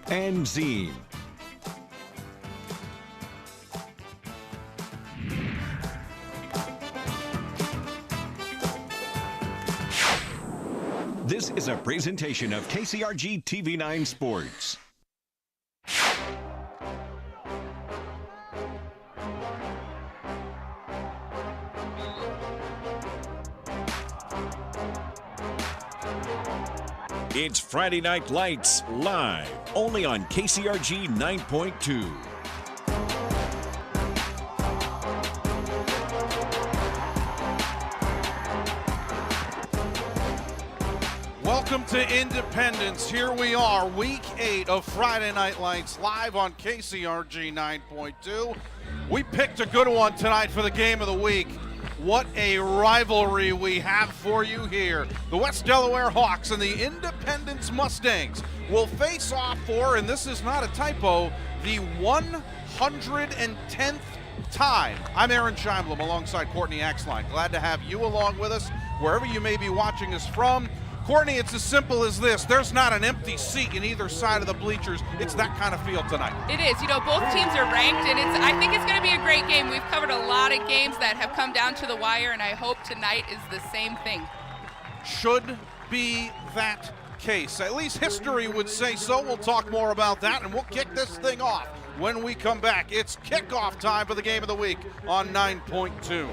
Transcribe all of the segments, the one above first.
and Zine. This is a presentation of KCRG TV9 Sports. It's Friday Night Lights live, only on KCRG 9.2. Welcome to Independence. Here we are, week 8 of Friday Night Lights live on KCRG 9.2. We picked a good one tonight for the game of the week. What a rivalry we have for you here. The West Delaware Hawks and the Independence Mustangs will face off for, and this is not a typo, the 110th time. I'm Aaron Scheimblum alongside Courtney Axline. Glad to have you along with us wherever you may be watching us from. Courtney, it's as simple as this. There's not an empty seat in either side of the bleachers. It's that kind of feel tonight. It is. You know, both teams are ranked, and I think it's going to be a great game. We've covered a lot of games that have come down to the wire, and I hope tonight is the same thing. Should be that case. At least history would say so. We'll talk more about that, and we'll kick this thing off when we come back. It's kickoff time for the game of the week on 9.2.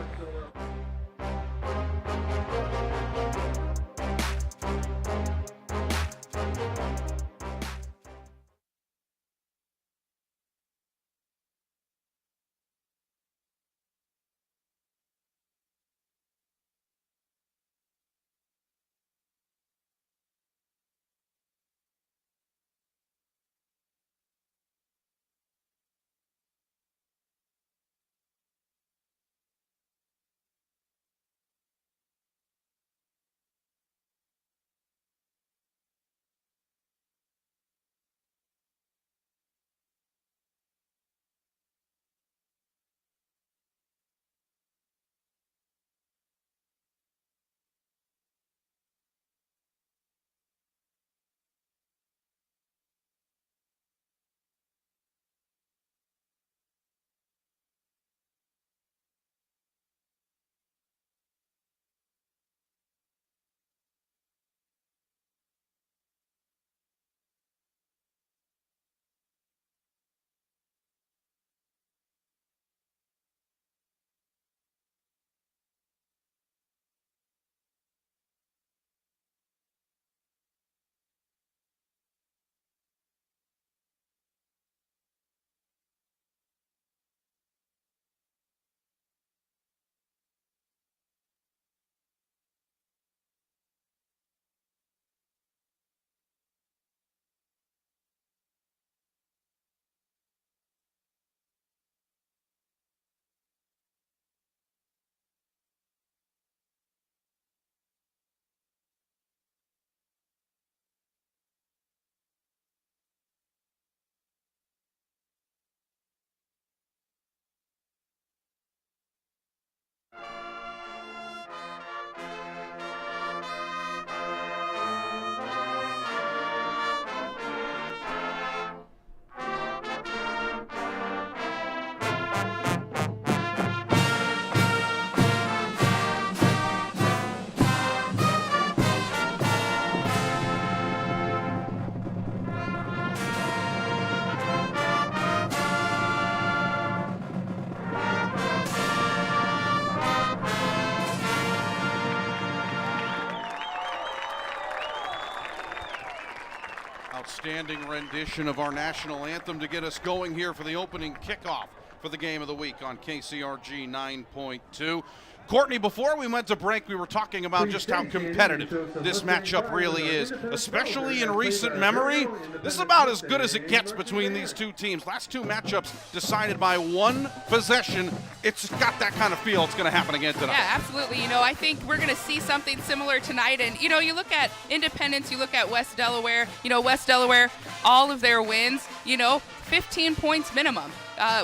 Outstanding rendition of our national anthem to get us going here for the opening kickoff for the game of the week on KCRG 9.2. Courtney, before we went to break, we were talking about just how competitive this matchup really is, especially in recent memory. This is about as good as it gets between these two teams. Last two matchups decided by one possession. It's got that kind of feel. It's going to happen again tonight. Yeah, absolutely. You know, I think we're going to see something similar tonight. And, you know, you look at Independence, you look at West Delaware. You know, West Delaware, all of their wins, 15 points minimum.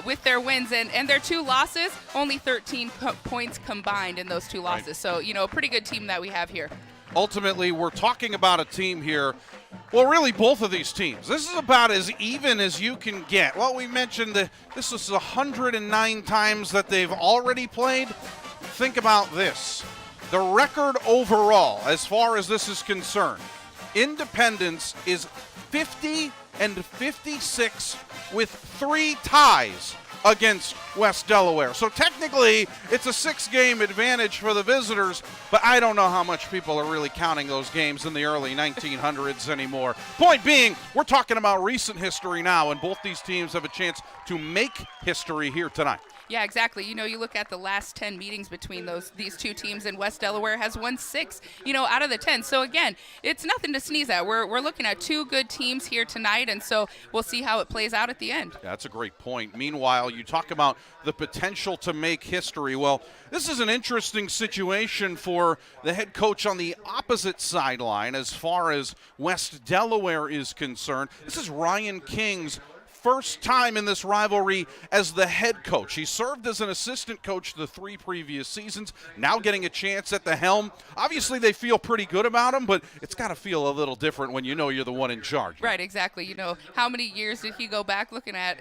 With their wins and their two losses, only 13 points combined in those two losses. Right. So, a pretty good team that we have here. Ultimately, we're talking about a team here Well, really, both of these teams. This is about as even as you can get. Well, we mentioned that this is 109 times that they've already played. Think about this. The record overall, as far as this is concerned, Independence is 50-56 with 3 ties against West Delaware. So technically, it's a 6-game advantage for the visitors, but I don't know how much people are really counting those games in the early 1900s anymore. Point being, we're talking about recent history now, and both these teams have a chance to make history here tonight. Yeah, exactly. You look at the last 10 meetings between these two teams, and West Delaware has won 6, out of the 10. So, again, it's nothing to sneeze at. We're looking at 2 good teams here tonight, and so we'll see how it plays out at the end. Yeah, that's a great point. Meanwhile, you talk about the potential to make history. Well, this is an interesting situation for the head coach on the opposite sideline as far as West Delaware is concerned. This is Ryan King's first time in this rivalry as the head coach. He served as an assistant coach the 3 previous seasons, now getting a chance at the helm. Obviously, they feel pretty good about him, but it's got to feel a little different when you know you're the one in charge. Right, exactly. How many years did he go back looking at,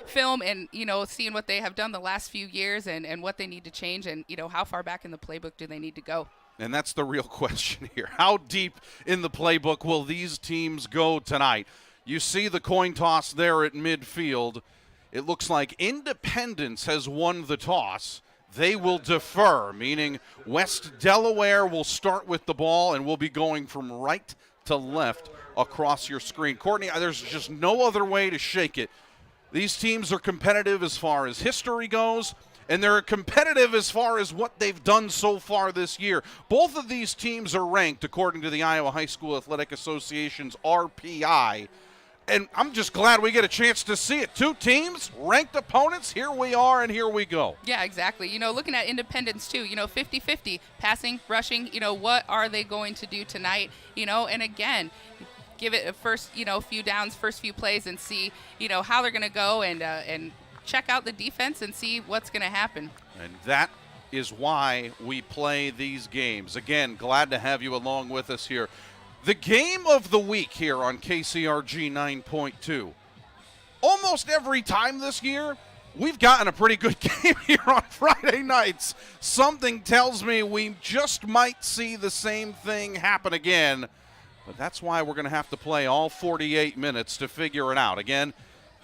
film and, seeing what they have done the last few years and what they need to change and, how far back in the playbook do they need to go? And that's the real question here. How deep in the playbook will these teams go tonight? You see the coin toss there at midfield. It looks like Independence has won the toss. They will defer, meaning West Delaware will start with the ball and will be going from right to left across your screen. Courtney, there's just no other way to shake it. These teams are competitive as far as history goes, and they're competitive as far as what they've done so far this year. Both of these teams are ranked, according to the Iowa High School Athletic Association's RPI, and I'm just glad we get a chance to see it. 2 teams, ranked opponents, here we are and here we go. Yeah, exactly. Looking at Independence too, 50-50, passing, rushing, what are they going to do tonight? And again, give it a first, few downs, first few plays and see, how they're going to go and check out the defense and see what's going to happen. And that is why we play these games. Again, glad to have you along with us here. The game of the week here on KCRG 9.2. Almost every time this year, we've gotten a pretty good game here on Friday nights. Something tells me we just might see the same thing happen again. But that's why we're going to have to play all 48 minutes to figure it out. Again,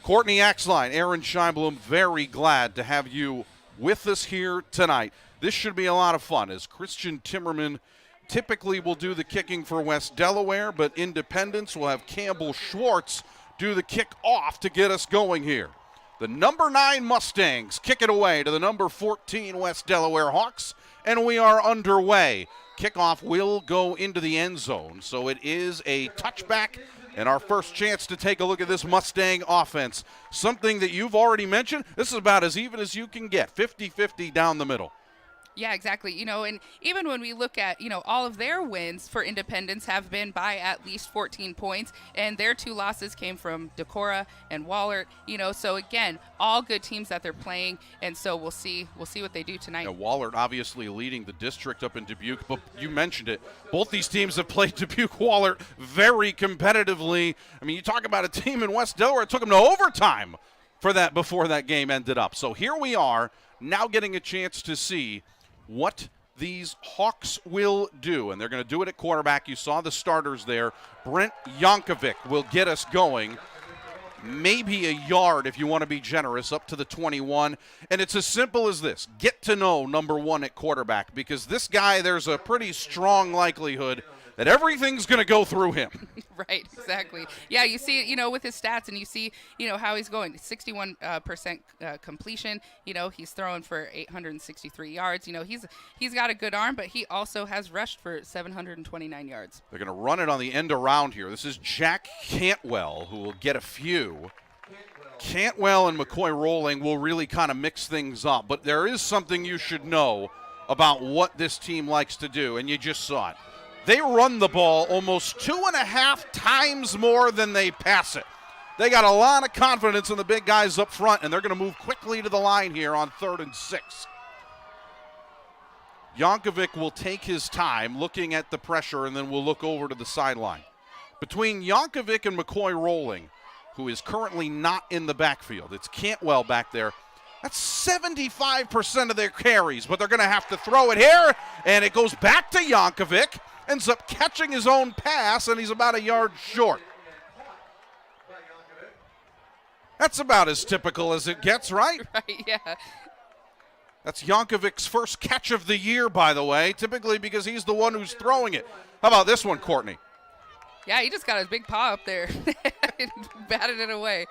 Courtney Axline, Aaron Scheinblum, very glad to have you with us here tonight. This should be a lot of fun as Christian Timmerman typically will do the kicking for West Delaware, but Independence will have Campbell Schwartz do the kick off to get us going here. The number 9 Mustangs kick it away to the number 14 West Delaware Hawks, and we are underway. Kickoff will go into the end zone, so it is a touchback and our first chance to take a look at this Mustang offense. Something that you've already mentioned, this is about as even as you can get, 50-50 down the middle. Yeah, exactly. And even when we look at, all of their wins for Independence have been by at least 14 points, and their 2 losses came from Decorah and Wahlert, so again, all good teams that they're playing, and so we'll see what they do tonight. Now, Wahlert obviously leading the district up in Dubuque, but you mentioned it. Both these teams have played Dubuque-Wahlert very competitively. I mean, you talk about a team in West Delaware, it took them to overtime for that before that game ended up. So here we are, now getting a chance to see what these Hawks will do, and they're going to do it at quarterback. You saw the starters there. Brent Yankovic will get us going. Maybe a yard if you want to be generous, up to the 21. And it's as simple as this. Get to know number 1 at quarterback, because this guy, there's a pretty strong likelihood that everything's going to go through him. Right, exactly. Yeah, you see it, with his stats, and you see, how he's going. 61% completion. He's throwing for 863 yards. He's got a good arm, but he also has rushed for 729 yards. They're going to run it on the end around here. This is Jack Cantwell, who will get a few. Cantwell and McCoy Rolling will really kind of mix things up, but there is something you should know about what this team likes to do, and you just saw it. They run the ball almost 2.5 times more than they pass it. They got a lot of confidence in the big guys up front, and they're going to move quickly to the line here on 3rd and 6. Jankovic will take his time looking at the pressure, and then we'll look over to the sideline. Between Jankovic and McCoy Rolling, who is currently not in the backfield, it's Cantwell back there. That's 75% of their carries, but they're going to have to throw it here, and it goes back to Jankovic, ends up catching his own pass, and he's about a yard short. That's about as typical as it gets, right? Right, yeah. That's Jankovic's first catch of the year, by the way, typically because he's the one who's throwing it. How about this one, Courtney? Yeah, he just got his big paw up there and batted it away.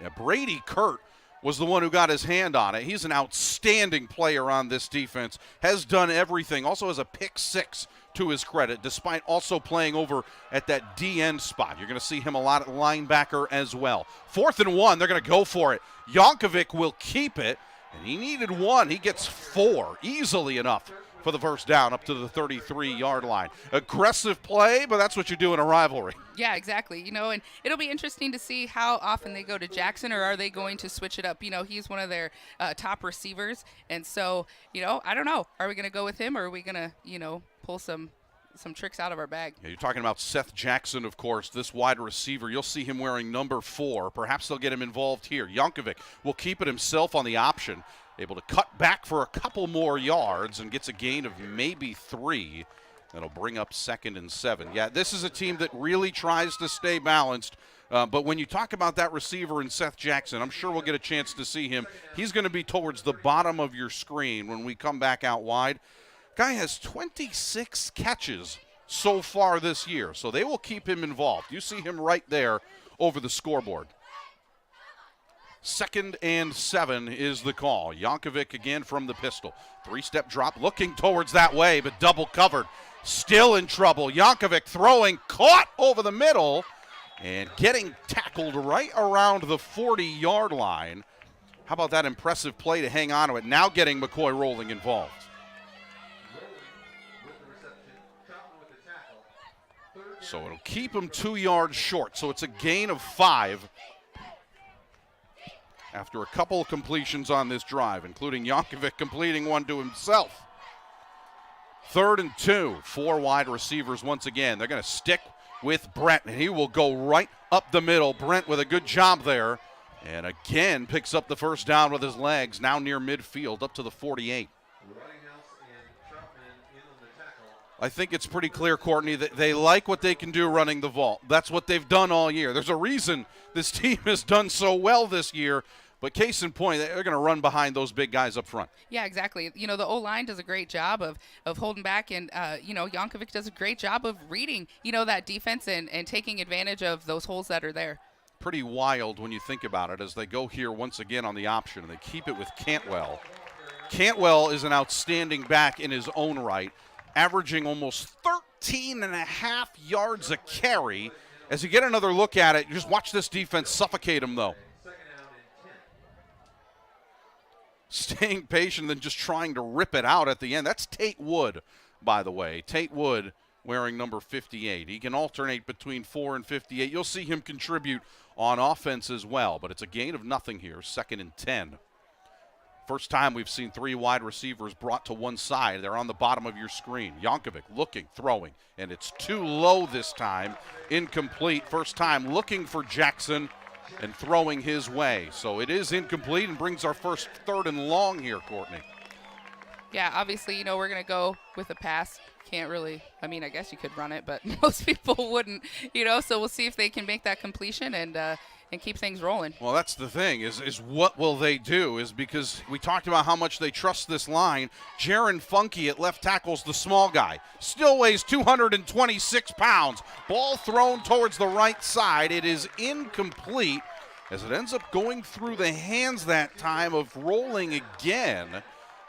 Yeah, Brady Kurt was the one who got his hand on it. He's an outstanding player on this defense, has done everything, also has a pick 6 to his credit, despite also playing over at that DN spot. You're going to see him a lot at linebacker as well. 4th and 1, they're going to go for it. Jankovic will keep it, and he needed 1. He gets 4, easily enough for the first down up to the 33-yard line. Aggressive play, but that's what you do in a rivalry. Yeah, exactly. And it'll be interesting to see how often they go to Jackson, or are they going to switch it up? He's one of their top receivers, and so, I don't know. Are we going to go with him, or are we going to, pull some tricks out of our bag? Yeah, you're talking about Seth Jackson, of course, this wide receiver. You'll see him wearing number 4. Perhaps they'll get him involved here. Jankovic will keep it himself on the option, able to cut back for a couple more yards and gets a gain of maybe 3. That'll bring up 2nd and 7. Yeah, this is a team that really tries to stay balanced. But when you talk about that receiver and Seth Jackson, I'm sure we'll get a chance to see him. He's going to be towards the bottom of your screen when we come back out wide. Guy has 26 catches so far this year, so they will keep him involved. You see him right there over the scoreboard. 2nd and 7 is the call. Jankovic again from the pistol. 3-step drop, looking towards that way, but double covered. Still in trouble. Jankovic throwing, caught over the middle, and getting tackled right around the 40-yard line. How about that impressive play to hang on to it? Now getting McCoy Rolling involved. So it'll keep him 2 yards short. So it's a gain of 5 after a couple of completions on this drive, including Jankovic completing one to himself. 3rd and 2, 4 wide receivers once again. They're going to stick with Brent, and he will go right up the middle. Brent with a good job there, and again picks up the first down with his legs, now near midfield, up to the 48. I think it's pretty clear, Courtney, that they like what they can do running the vault. That's what they've done all year. There's a reason this team has done so well this year, but case in point, they're going to run behind those big guys up front. Yeah, exactly. The O-line does a great job of holding back, and, Jankovic does a great job of reading, that defense and taking advantage of those holes that are there. Pretty wild when you think about it as they go here once again on the option, and they keep it with Cantwell. Cantwell is an outstanding back in his own right, averaging almost 13 and a half yards a carry. As you get another look at it, you just watch this defense suffocate him, though. Staying patient and just trying to rip it out at the end. That's Tate Wood, by the way. Tate Wood wearing number 58. He can alternate between 4 and 58. You'll see him contribute on offense as well, but it's a gain of nothing here, 2nd and 10. First time we've seen 3 wide receivers brought to one side. They're on the bottom of your screen. Jankovic looking, throwing, and it's too low this time. Incomplete. First time looking for Jackson and throwing his way. So it is incomplete and brings our first 3rd and long here, Courtney. Yeah, obviously, we're going to go with a pass. Can't really, I guess you could run it, but most people wouldn't, so we'll see if they can make that completion and keep things rolling. Well, that's the thing is what will they do is because we talked about how much they trust this line. Jaron Funky at left tackle's the small guy. Still weighs 226 pounds. Ball thrown towards the right side. It is incomplete as it ends up going through the hands that time of Rolling again.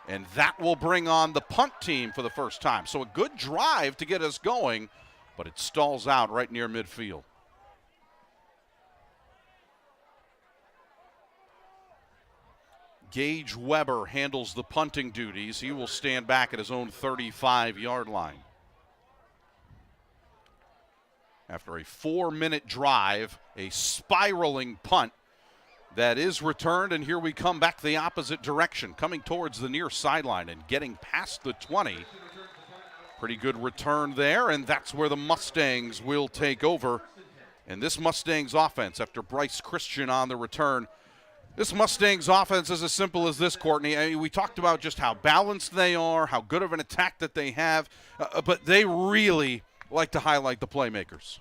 And that will bring on the punt team for the first time. So a good drive to get us going, but it stalls out right near midfield. Gage Weber handles the punting duties. He will stand back at his own 35-yard line. After a 4-minute drive, a spiraling punt that is returned, and here we come back the opposite direction, coming towards the near sideline and getting past the 20. Pretty good return there, and that's where the Mustangs will take over. And this Mustangs offense, after Bryce Christian on the return, this Mustangs offense is as simple as this, Courtney. I mean, we talked about just how balanced they are, how good of an attack that they have, but they really like to highlight the playmakers.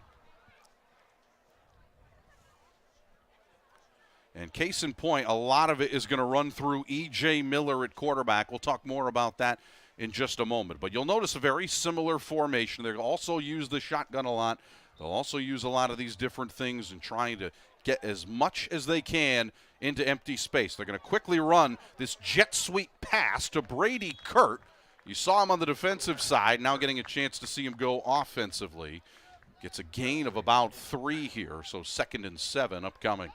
And case in point, a lot of it is going to run through E.J. Miller at quarterback. We'll talk more about that in just a moment. But you'll notice a very similar formation. They'll also use the shotgun a lot. They'll also use a lot of these different things and trying to get as much as they can into empty space. They're going to quickly run this jet sweep pass to Brady Kurt. You saw him on the defensive side, now getting a chance to see him go offensively. Gets a gain of about 3 here, so 2nd and 7 upcoming.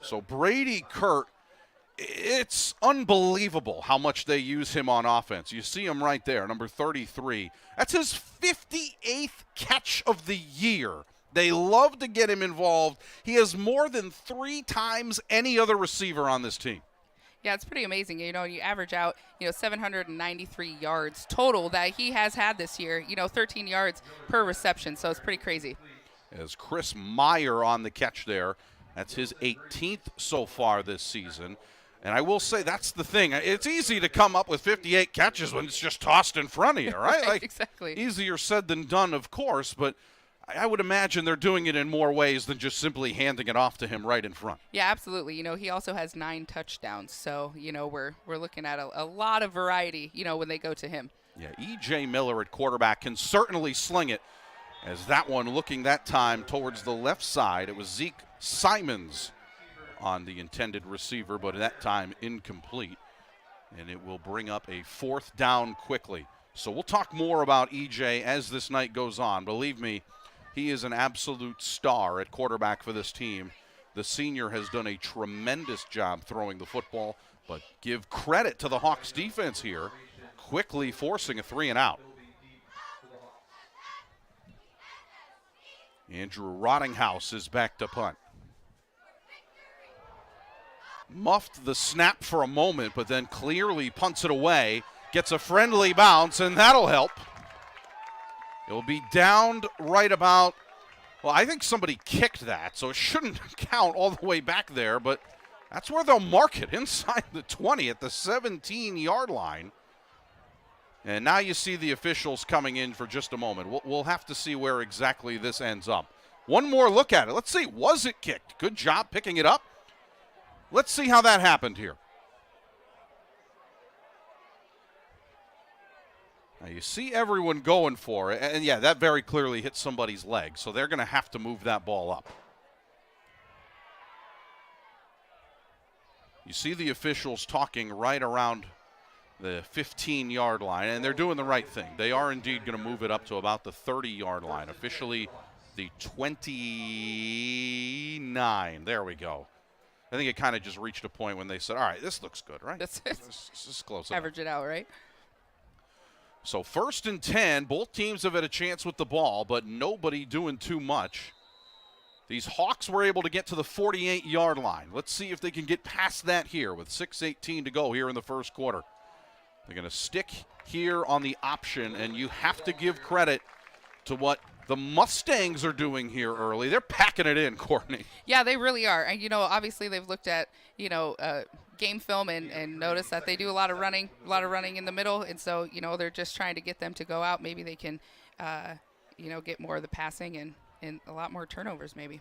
So Brady Kurt, it's unbelievable how much they use him on offense. You see him right there, number 33. That's his 58th catch of the year. They love to get him involved. He has more than 3 times any other receiver on this team. Yeah, it's pretty amazing. You know, you average out, 793 yards total that he has had this year, 13 yards per reception. So it's pretty crazy. As Chris Meyer on the catch there. That's his 18th so far this season. And I will say that's the thing. It's easy to come up with 58 catches when it's just tossed in front of you, right? Like, exactly. Easier said than done, of course, but I would imagine they're doing it in more ways than just simply handing it off to him right in front. Yeah, absolutely. He also has 9 touchdowns. So, we're looking at a lot of variety, when they go to him. Yeah, E.J. Miller at quarterback can certainly sling it. As that one looking that time towards the left side, it was Zeke Simons on the intended receiver, but that time incomplete. And it will bring up a 4th down quickly. So we'll talk more about E.J. as this night goes on. Believe me, he is an absolute star at quarterback for this team. The senior has done a tremendous job throwing the football, but give credit to the Hawks defense here, quickly forcing a 3-and-out. Andrew Rottinghouse is back to punt. Muffed the snap for a moment, but then clearly punts it away. Gets a friendly bounce, and that'll help. It'll be downed right about, well, I think somebody kicked that, so it shouldn't count all the way back there, but that's where they'll mark it, inside the 20 at the 17-yard line. And now you see the officials coming in for just a moment. We'll have to see where exactly this ends up. One more look at it. Let's see. Was it kicked? Good job picking it up. Let's see how that happened here. Now you see everyone going for it. And yeah, that very clearly hit somebody's leg. So they're going to have to move that ball up. You see the officials talking right around the 15-yard line, and they're doing the right thing. They are indeed going to move it up to about the 30-yard line, officially the 29. There we go. I think it kind of just reached a point when they said, all right, this looks good, right? This is close enough. Average it out, right? So 1st and 10, both teams have had a chance with the ball, but nobody doing too much. These Hawks were able to get to the 48-yard line. Let's see if they can get past that here with 6:18 to go here in the first quarter. They're going to stick here on the option, and you have to give credit to what the Mustangs are doing here early. They're packing it in, Courtney. Yeah, they really are. And, obviously they've looked at, game film and noticed that they do a lot of running in the middle. And so, they're just trying to get them to go out. Maybe they can, get more of the passing and a lot more turnovers maybe.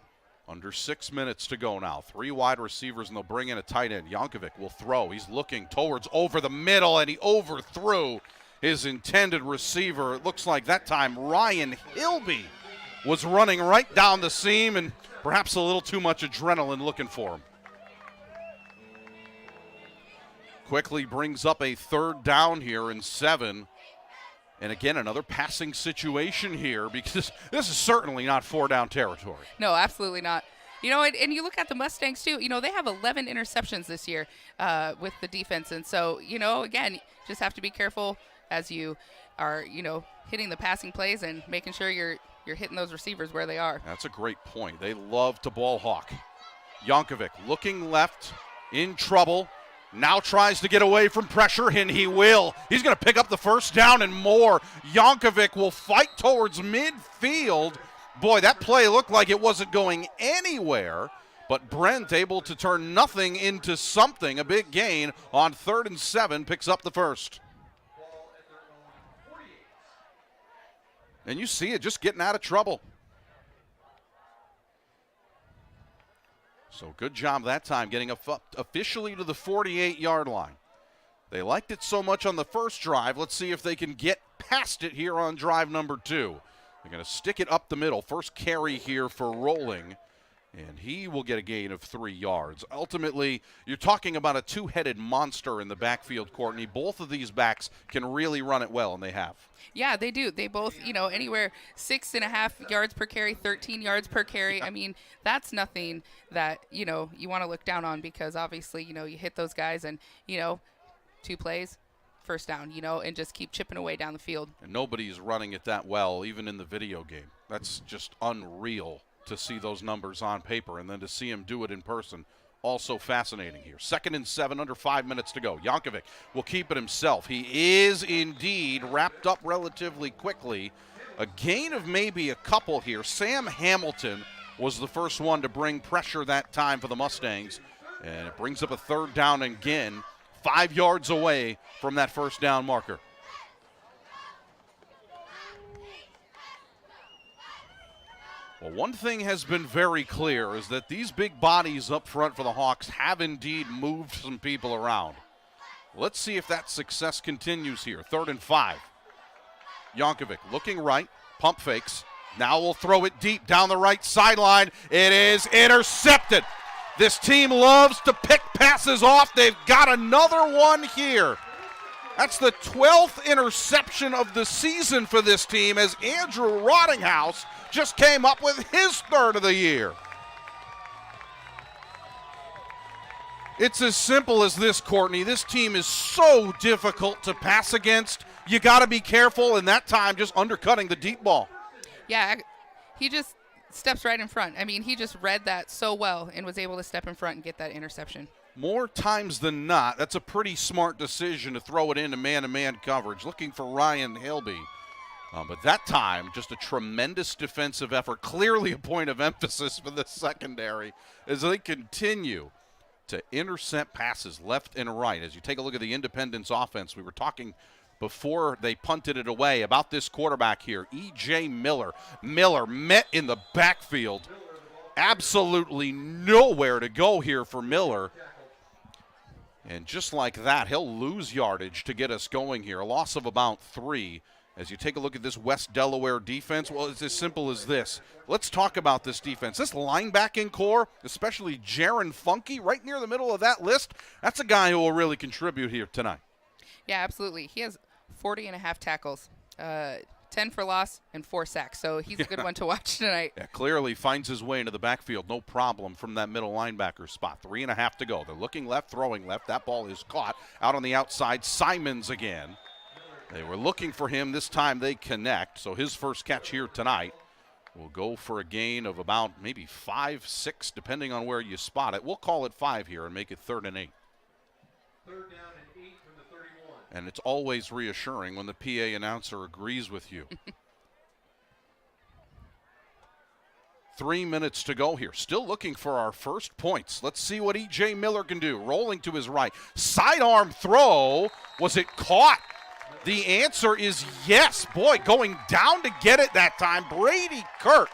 Under 6 minutes to go now. 3 wide receivers, and they'll bring in a tight end. Jankovic will throw. He's looking towards over the middle, and he overthrew his intended receiver. It looks like that time Ryan Hilby was running right down the seam, and perhaps a little too much adrenaline looking for him. Quickly brings up a 3rd down here and 7. And again, another passing situation here, because this is certainly not 4-down territory. No, absolutely not. And you look at the Mustangs, too. They have 11 interceptions this year with the defense. And so, again, just have to be careful as you are, hitting the passing plays and making sure you're you're hitting those receivers where they are. That's a great point. They love to ball hawk. Yankovic looking left, in trouble. Now tries to get away from pressure, and he will. He's going to pick up the first down and more. Yankovic will fight towards midfield. Boy, that play looked like it wasn't going anywhere, but Brent able to turn nothing into something. A big gain on 3rd and 7, picks up the first. And you see it just getting out of trouble. So good job that time getting officially to the 48-yard line. They liked it so much on the first drive. Let's see if they can get past it here on drive number 2. They're going to stick it up the middle. First carry here for Rolling, and he will get a gain of 3 yards. Ultimately, you're talking about a two-headed monster in the backfield, Courtney. Both of these backs can really run it well, and they have. Yeah, they do. They both, anywhere 6.5 yards per carry, 13 yards per carry. I mean, that's nothing that, you want to look down on because obviously, you hit those guys and, 2 plays, first down, and just keep chipping away down the field. And nobody's running it that well, even in the video game. That's just unreal to see those numbers on paper and then to see him do it in person. Also fascinating here. 2nd and 7, under 5 minutes to go. Yankovic will keep it himself. He is indeed wrapped up relatively quickly. A gain of maybe a couple here. Sam Hamilton was the first one to bring pressure that time for the Mustangs. And it brings up a 3rd down again, 5 yards away from that first down marker. Well, one thing has been very clear is that these big bodies up front for the Hawks have indeed moved some people around. Let's see if that success continues here. 3rd and 5. Yankovic looking right, pump fakes. Now we'll throw it deep down the right sideline. It is intercepted. This team loves to pick passes off. They've got another one here. That's the 12th interception of the season for this team as Andrew Rottinghouse just came up with his 3rd of the year. It's as simple as this, Courtney. This team is so difficult to pass against. You got to be careful, and that time just undercutting the deep ball. Yeah, he just steps right in front. I mean, he just read that so well and was able to step in front and get that interception. More times than not, that's a pretty smart decision to throw it into man-to-man coverage, looking for Ryan Hilby. But that time, just a tremendous defensive effort, clearly a point of emphasis for the secondary as they continue to intercept passes left and right. As you take a look at the Independence offense, we were talking before they punted it away about this quarterback here, E.J. Miller. Miller met in the backfield. Absolutely nowhere to go here for Miller. And just like that, he'll lose yardage to get us going here. A loss of about 3. As you take a look at this West Delaware defense, well, it's as simple as this. Let's talk about this defense. This linebacking core, especially Jaron Funky, right near the middle of that list, that's a guy who will really contribute here tonight. Yeah, absolutely. He has 40.5 tackles, 10 for loss, and 4 sacks. So he's a good one to watch tonight. Yeah, clearly finds his way into the backfield, no problem from that middle linebacker spot. 3.5 to go. They're looking left, throwing left. That ball is caught out on the outside. Simons again. They were looking for him. This time they connect. So his first catch here tonight will go for a gain of about maybe 5, 6, depending on where you spot it. We'll call it 5 here and make it 3rd and 8. 3rd down and 8 from the 31. And it's always reassuring when the PA announcer agrees with you. 3 minutes to go here. Still looking for our first points. Let's see what E.J. Miller can do. Rolling to his right. Sidearm throw. Was it caught? The answer is yes. Boy, going down to get it that time. Brady Kirk,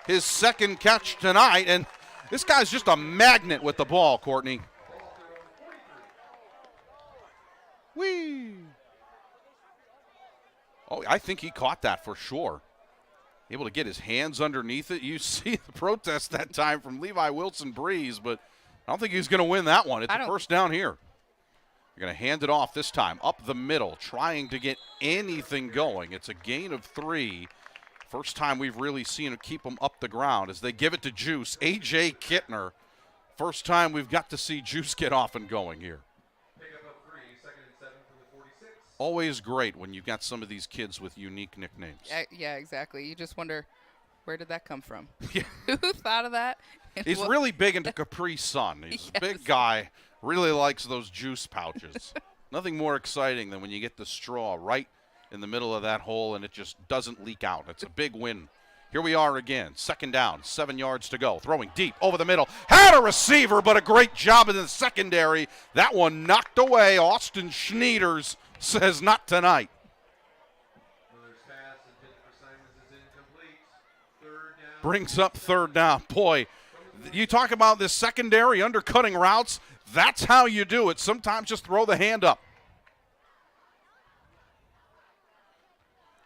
his 2nd catch tonight. And this guy's just a magnet with the ball, Courtney. Whee! Oh, I think he caught that for sure. Able to get his hands underneath it. You see the protest that time from Levi Wilson-Breeze, but I don't think he's going to win that one. It's a first down here. You're going to hand it off this time, up the middle, trying to get anything going. It's a gain of 3. First time we've really seen him keep them up the ground as they give it to Juice. A.J. Kittner. First time we've got to see Juice get off and going here. Pick up 3, 2nd and 7 from the 46. Always great when you've got some of these kids with unique nicknames. Yeah, exactly. You just wonder Where did that come from? Yeah. Who thought of that? And He's what- really big into Capri Sun. He's a big guy, really likes those juice pouches. Nothing more exciting than when you get the straw right in the middle of that hole and it just doesn't leak out. It's a big win. Here we are again, second down, 7 yards to go. Throwing deep over the middle. Had a receiver, but a great job in the secondary. That one knocked away. Austin Schneiders says not tonight. Miller's pass intended for Simons is incomplete. Third down. Brings up third down. Boy, you talk about this secondary undercutting routes. That's how you do it. Sometimes just throw the hand up.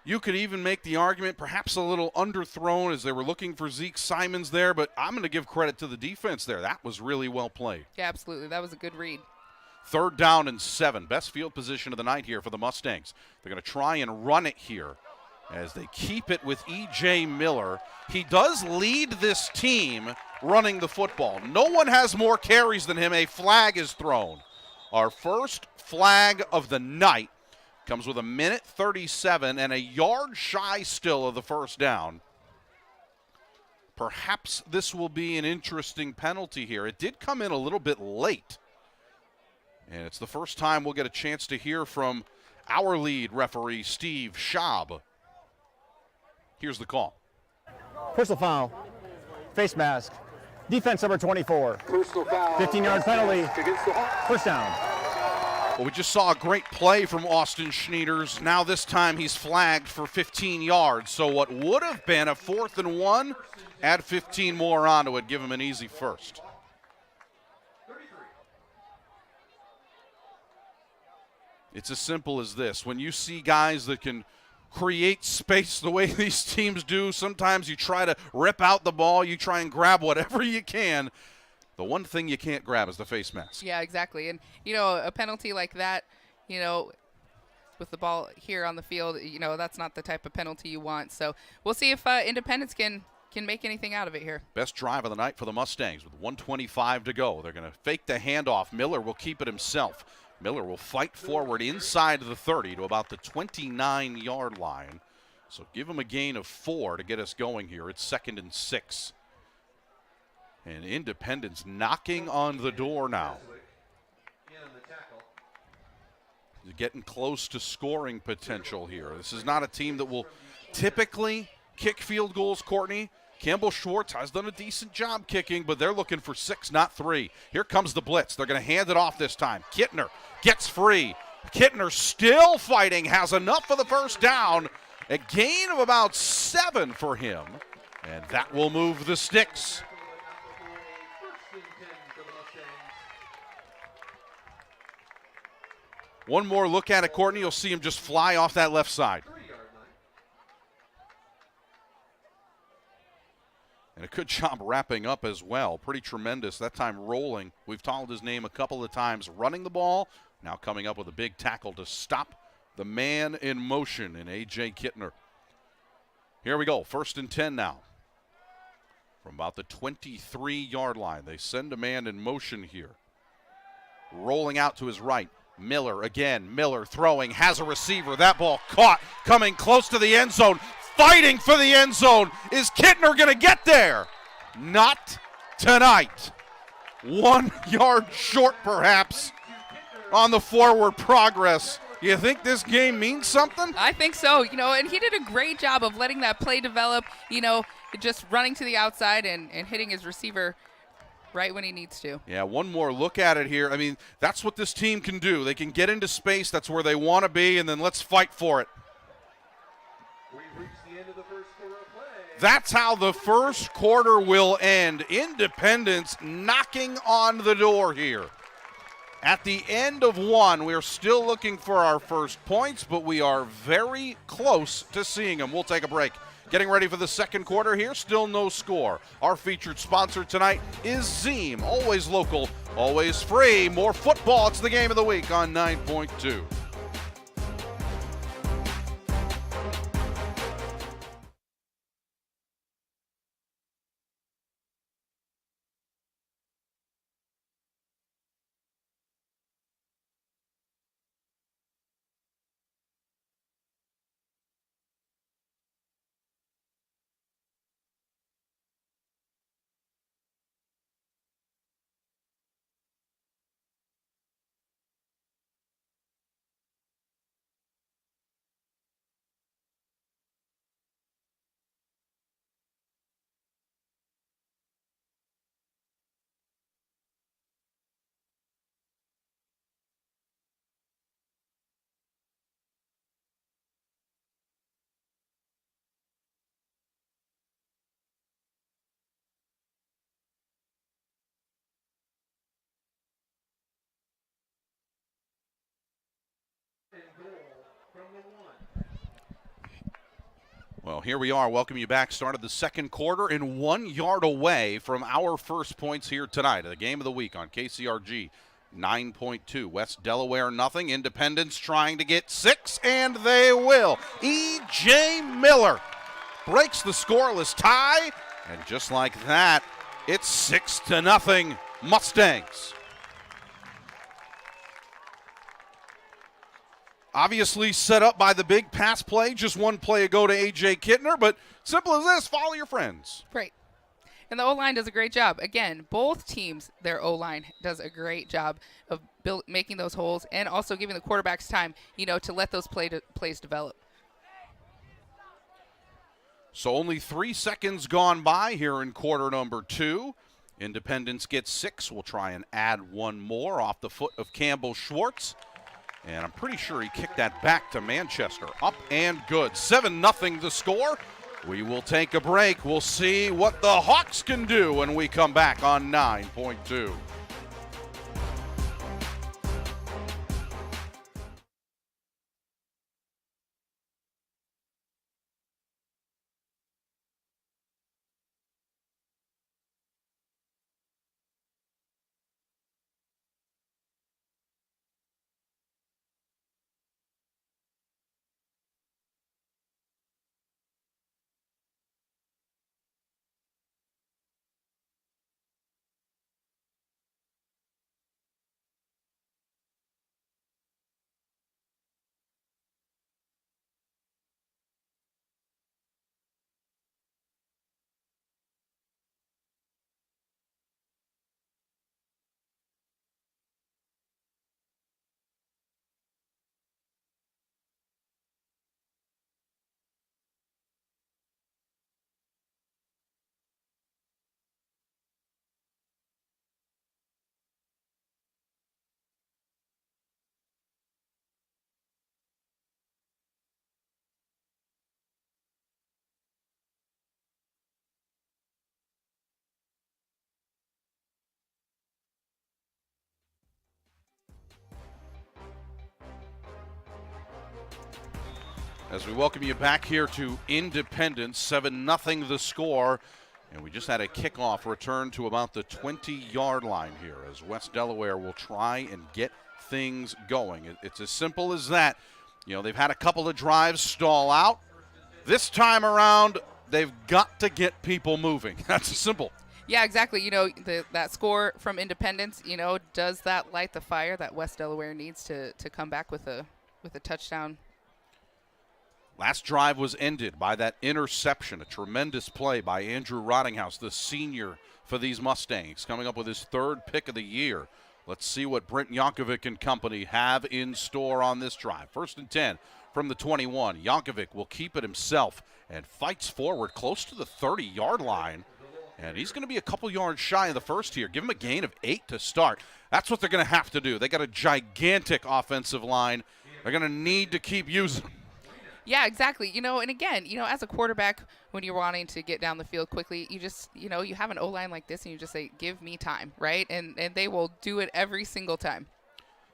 You could even make the argument perhaps a little underthrown as they were looking for Zeke Simons there, but I'm going to give credit to the defense there. That was really well played. Yeah, absolutely. That was a good read. Third down and 7. Best field position of the night here for the Mustangs. They're going to try and run it here as they keep it with E.J. Miller. He does lead this team running the football. No one has more carries than him. A flag is thrown. Our first flag of the night comes with 1:37 and a yard shy still of the first down. Perhaps this will be an interesting penalty here. It did come in a little bit late. And it's the first time we'll get a chance to hear from our lead referee, Steve Schaub. Here's the call. Personal foul, face mask, defense number 24, 15-yard penalty, first down. Well, we just saw a great play from Austin Schneiders. Now this time he's flagged for 15 yards. So what would have been a 4th and 1, add 15 more onto it, give him an easy first. It's as simple as this. When you see guys that can create space the way these teams do, sometimes you try to rip out the ball, you try and grab whatever you can. The one thing you can't grab is the face mask. Yeah, exactly. And, a penalty like that, with the ball here on the field, that's not the type of penalty you want. So we'll see if Independence can make anything out of it here. Best drive of the night for the Mustangs with 1:25 to go. They're going to fake the handoff. Miller will keep it himself. Miller will fight forward inside the 30 to about the 29-yard line. So give him a gain of 4 to get us going here. It's 2nd and 6. And Independence knocking on the door now. They're getting close to scoring potential here. This is not a team that will typically kick field goals, Courtney. Campbell Schwartz has done a decent job kicking, but they're looking for 6, not 3. Here comes the blitz. They're going to hand it off this time. Kittner gets free. Kittner still fighting, has enough for the first down. A gain of about 7 for him, and that will move the sticks. One more look at it, Courtney. You'll see him just fly off that left side. And a good job wrapping up as well. Pretty tremendous. That time rolling. We've called his name a couple of times. Running the ball. Now coming up with a big tackle to stop the man in motion in A.J. Kittner. Here we go. 1st and 10 now. From about the 23-yard line. They send a man in motion here. Rolling out to his right. Miller again. Miller throwing. Has a receiver. That ball caught. Coming close to the end zone. Fighting for the end zone. Is Kittner going to get there? Not tonight. 1 yard short, perhaps, on the forward progress. You think this game means something? I think so, and he did a great job of letting that play develop, just running to the outside and hitting his receiver right when he needs to. Yeah, one more look at it here. I mean, that's what this team can do. They can get into space. That's where they want to be, and then let's fight for it. We've reached the end of the first quarter of play. That's how the first quarter will end. Independence knocking on the door here. At the end of 1, we're still looking for our first points, but we are very close to seeing them. We'll take a break. Getting ready for the second quarter here, still no score. Our featured sponsor tonight is Zeem. Always local, always free. More football. It's the game of the week on 9.2. Well, here we are. Welcome you back. Started the second quarter and 1 yard away from our first points here tonight. The game of the week on KCRG 9.2. West Delaware nothing. Independence trying to get 6, and they will. E.J. Miller breaks the scoreless tie, and just like that, it's 6-0 Mustangs. Obviously set up by the big pass play, just one play ago to A.J. Kittner, but simple as this, follow your friends. Right. And the O-line does a great job. Again, both teams, their O-line does a great job of making those holes and also giving the quarterbacks time, to let those plays develop. So only 3 seconds gone by here in quarter number 2. Independence gets 6. We'll try and add one more off the foot of Campbell Schwartz. And I'm pretty sure he kicked that back to Manchester. Up and good. 7-0 the score. We will take a break. We'll see what the Hawks can do when we come back on 9.2. As we welcome you back here to Independence, 7-0 the score. And we just had a kickoff return to about the 20-yard line here as West Delaware will try and get things going. It's as simple as that. They've had a couple of drives stall out. This time around, they've got to get people moving. That's simple. Yeah, exactly. That score from Independence, does that light the fire that West Delaware needs to come back with a touchdown. Last drive was ended by that interception, a tremendous play by Andrew Rottinghouse, the senior for these Mustangs, coming up with his 3rd pick of the year. Let's see what Brent Yankovic and company have in store on this drive. 1st and 10 from the 21. Yankovic will keep it himself and fights forward close to the 30-yard line. And he's going to be a couple yards shy of the first here. Give him a gain of 8 to start. That's what they're going to have to do. They got a gigantic offensive line. They're going to need to keep using them. Yeah, exactly. And again, as a quarterback, when you're wanting to get down the field quickly, you just, you have an O-line like this and you just say, give me time, right? And they will do it every single time.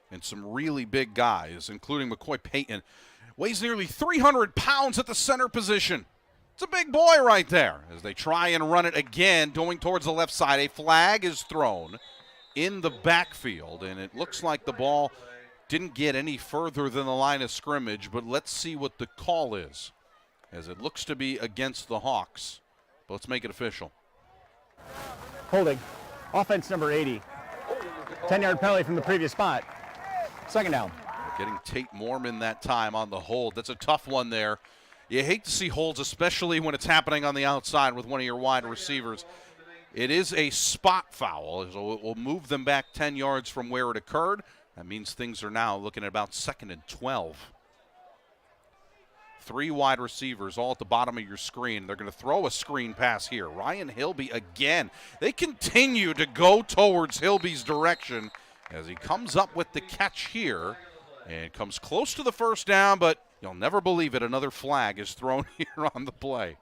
And some really big guys, including McCoy Payton, weighs nearly 300 pounds at the center position. It's a big boy right there. As they try and run it again, going towards the left side, a flag is thrown in the backfield, and it looks like the ball didn't get any further than the line of scrimmage, but let's see what the call is, as it looks to be against the Hawks. But let's make it official. Holding. Offense number 80. 10-yard penalty from the previous spot. 2nd down. Getting Tate Mormon that time on the hold. That's a tough one there. You hate to see holds, especially when it's happening on the outside with one of your wide receivers. It is a spot foul, so it will move them back 10 yards from where it occurred. That means things are now looking at about 2nd and 12. 3 wide receivers all at the bottom of your screen. They're going to throw a screen pass here. Ryan Hilby again. They continue to go towards Hilby's direction as he comes up with the catch here and comes close to the 1st down, but you'll never believe it. Another flag is thrown here on the play.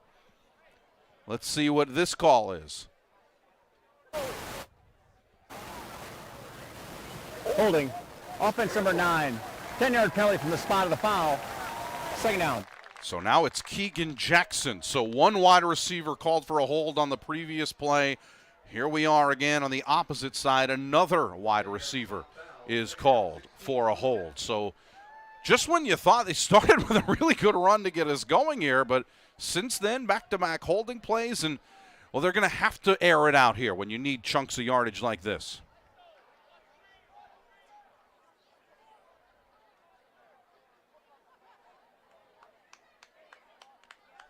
Let's see what this call is. Holding. Offense number 9. 10-yard penalty from the spot of the foul. Second down. So now it's Keegan Jackson. So one wide receiver called for a hold on the previous play. Here we are again on the opposite side. Another wide receiver is called for a hold. So just when you thought they started with a really good run to get us going here, but since then, back-to-back holding plays, and, well, they're going to have to air it out here when you need chunks of yardage like this.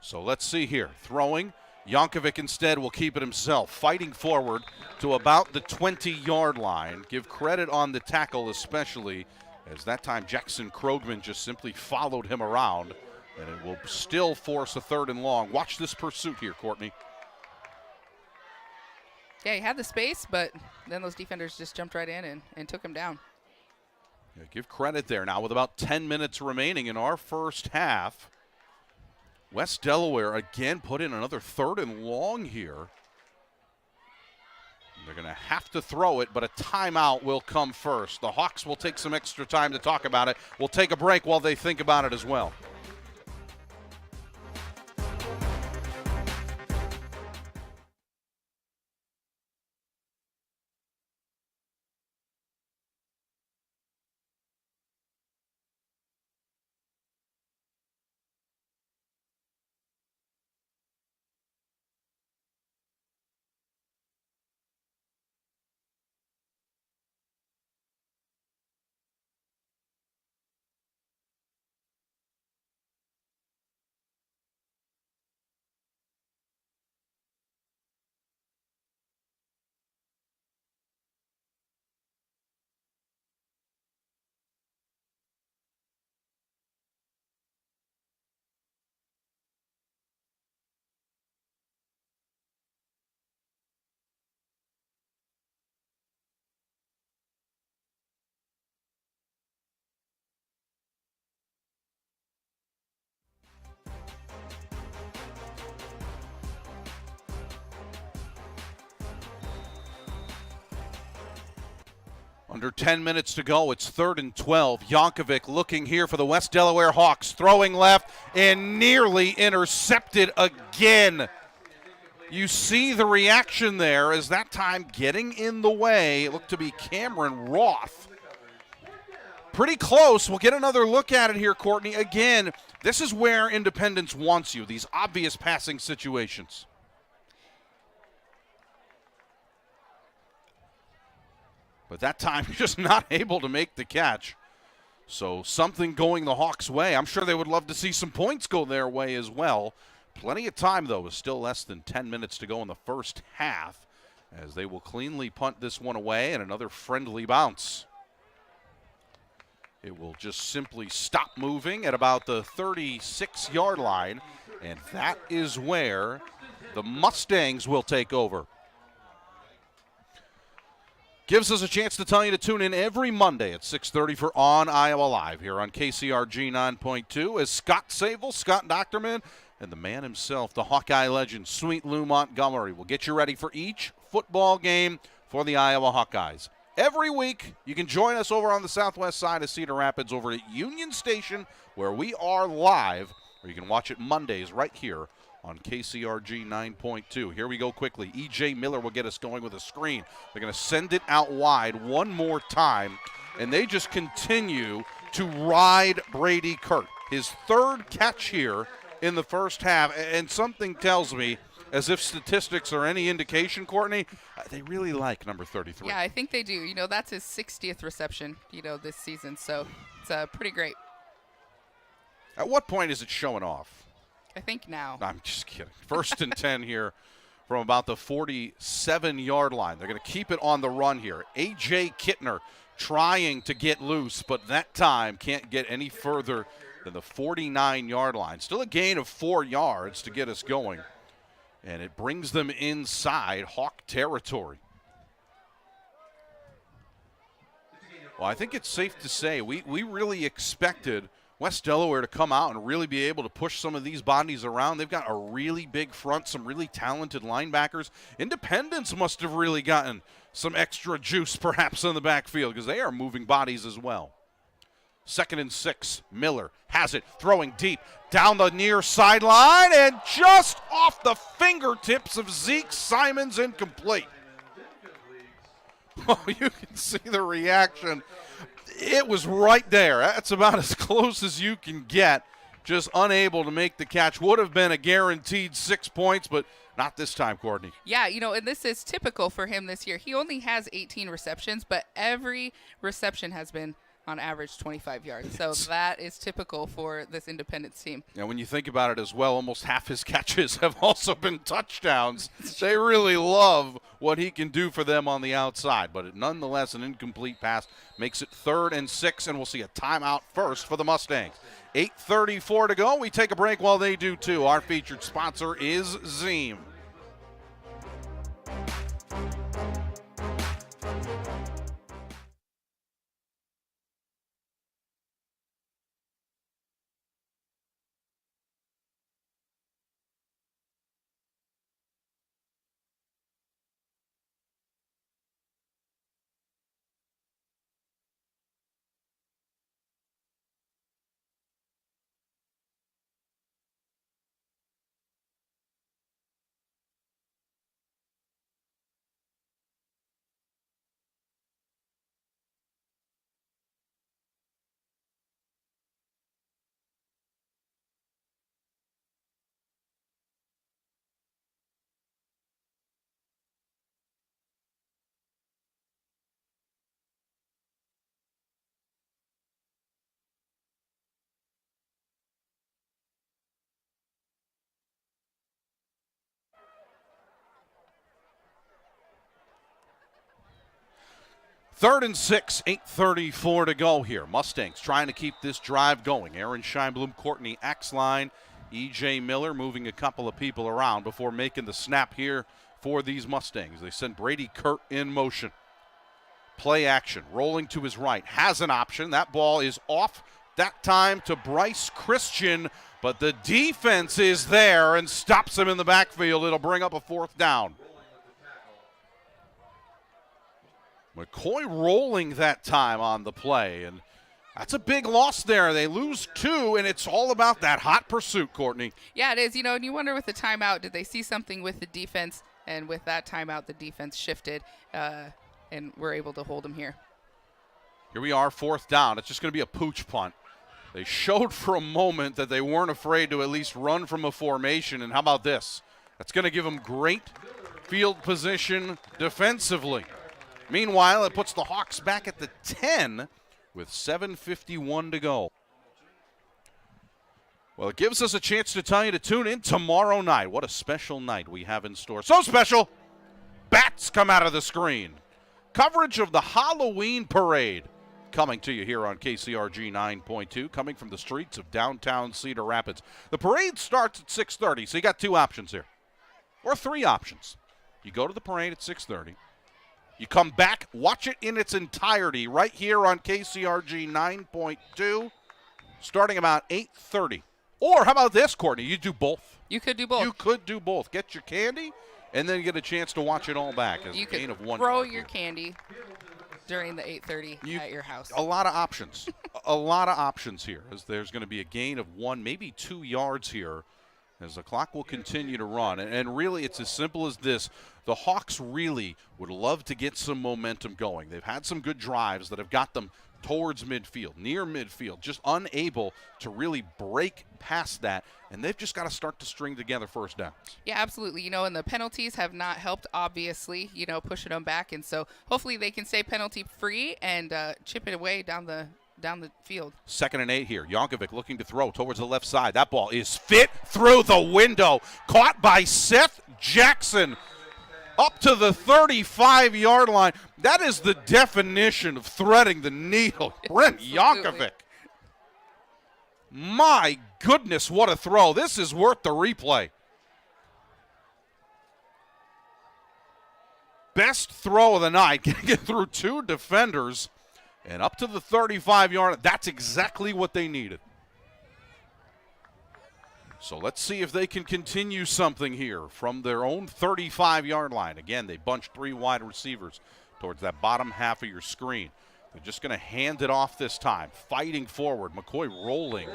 So let's see here. Throwing. Yankovic instead will keep it himself, fighting forward to about the 20-yard line. Give credit on the tackle especially, as that time Jackson Krogman just simply followed him around, and it will still force a 3rd and long. Watch this pursuit here, Courtney. Yeah, he had the space, but then those defenders just jumped right in and took him down. Yeah, give credit there now with about 10 minutes remaining in our first half. West Delaware again put in another 3rd and long here. They're going to have to throw it, but a timeout will come first. The Hawks will take some extra time to talk about it. We'll take a break while they think about it as well. Under 10 minutes to go. It's 3rd and 12. Yankovic looking here for the West Delaware Hawks. Throwing left and nearly intercepted again. You see the reaction there as that time getting in the way. It looked to be Cameron Roth. Pretty close. We'll get another look at it here, Courtney. Again, this is where Independence wants you, these obvious passing situations. But that time, you're just not able to make the catch. So something going the Hawks' way. I'm sure they would love to see some points go their way as well. Plenty of time, though, with still less than 10 minutes to go in the first half, as they will cleanly punt this one away, and another friendly bounce. It will just simply stop moving at about the 36-yard line, and that is where the Mustangs will take over. Gives us a chance to tell you to tune in every Monday at 6:30 for On Iowa Live here on KCRG 9.2 as Scott Sable, Scott Docterman, and the man himself, the Hawkeye legend, Sweet Lou Montgomery, will get you ready for each football game for the Iowa Hawkeyes. Every week, you can join us over on the southwest side of Cedar Rapids over at Union Station, where we are live, or you can watch it Mondays right here on KCRG 9.2. Here we go quickly. E.J. Miller will get us going with a screen. They're going to send it out wide one more time, and they just continue to ride Brady Kurt. His 3rd catch here in the first half, and something tells me, as if statistics are any indication, Courtney, they really like number 33. Yeah, I think they do. You know, that's his 60th reception, this season, so it's pretty great. At what point is it showing off? I think now. I'm just kidding. 1st and 10 here from about the 47-yard line. They're going to keep it on the run here. A.J. Kittner trying to get loose, but that time can't get any further than the 49-yard line. Still a gain of 4 yards to get us going, and it brings them inside Hawk territory. Well, I think it's safe to say we really expected West Delaware to come out and really be able to push some of these bodies around. They've got a really big front, some really talented linebackers. Independence must have really gotten some extra juice perhaps in the backfield because they are moving bodies as well. 2nd and 6. Miller has it, throwing deep down the near sideline, and just off the fingertips of Zeke Simons, incomplete. Oh, you can see the reaction. It was right there. That's about as close as you can get. Just unable to make the catch. Would have been a guaranteed 6 points, but not this time, Courtney. Yeah, and this is typical for him this year. He only has 18 receptions, but every reception has been on average 25 yards. So that is typical for this Independence team. And when you think about it as well, almost half his catches have also been touchdowns. They really love what he can do for them on the outside. But nonetheless, an incomplete pass makes it 3rd and 6, and we'll see a timeout first for the Mustangs. 8:34 to go. We take a break while they do too. Our featured sponsor is Zeem. Third and 6, 8:34 to go here. Mustangs trying to keep this drive going. Aaron Scheinblum, Courtney Axline, E.J. Miller moving a couple of people around before making the snap here for these Mustangs. They send Brady Kurt in motion. Play action, rolling to his right, has an option. That ball is off that time to Bryce Christian, but the defense is there and stops him in the backfield. It'll bring up a 4th down. McCoy rolling that time on the play, and that's a big loss there. They lose 2, and it's all about that hot pursuit, Courtney. Yeah, it is. And you wonder with the timeout, did they see something with the defense? And with that timeout, the defense shifted, and we're able to hold them here. Here we are, 4th down. It's just going to be a pooch punt. They showed for a moment that they weren't afraid to at least run from a formation, and how about this? That's going to give them great field position defensively. Meanwhile, it puts the Hawks back at the 10 with 7:51 to go. Well, it gives us a chance to tell you to tune in tomorrow night. What a special night we have in store. So special, bats come out of the screen. Coverage of the Halloween parade coming to you here on KCRG 9.2, coming from the streets of downtown Cedar Rapids. The parade starts at 6:30, so you got 2 options here, or 3 options. You go to the parade at 6:30. You come back, watch it in its entirety right here on KCRG 9.2, starting about 8:30. Or how about this, Courtney? You do both. You could do both. You could do both. Get your candy and then get a chance to watch it all back as you a gain of 1 throw yard your here. candy during the 8:30 at your house. A lot of options. A lot of options here, as there's going to be a gain of 1, maybe 2 yards here as the clock will continue to run. And really, it's as simple as this. The Hawks really would love to get some momentum going. They've had some good drives that have got them towards midfield, near midfield, just unable to really break past that. And they've just got to start to string together first downs. Yeah, absolutely. And the penalties have not helped, obviously, pushing them back. And so hopefully they can stay penalty free and chip it away down the field. 2nd and 8 here. Yankovic looking to throw towards the left side. That ball is fit through the window. Caught by Seth Jackson up to the 35-yard line. That is the definition of threading the needle. Brent Yankovic. My goodness, what a throw. This is worth the replay. Best throw of the night. Get through 2 defenders. And up to the 35-yard, that's exactly what they needed. So let's see if they can continue something here from their own 35-yard line. Again, they bunched 3 wide receivers towards that bottom half of your screen. They're just going to hand it off this time. Fighting forward. McCoy rolling.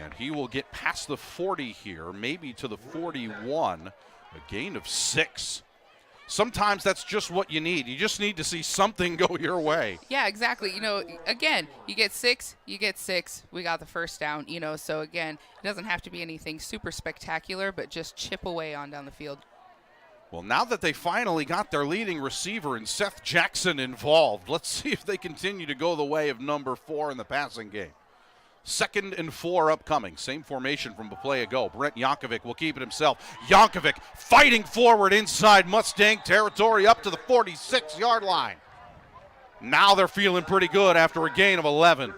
And he will get past the 40 here, maybe to the 41. A gain of 6. Sometimes that's just what you need. You just need to see something go your way. Yeah, exactly. Again, you get 6, you get 6. We got the first down, so again, it doesn't have to be anything super spectacular, but just chip away on down the field. Well, now that they finally got their leading receiver and Seth Jackson involved, let's see if they continue to go the way of number 4 in the passing game. 2nd and 4 upcoming. Same formation from a play ago. Brent Yankovic will keep it himself. Yankovic fighting forward inside Mustang territory up to the 46-yard line. Now they're feeling pretty good after a gain of 11.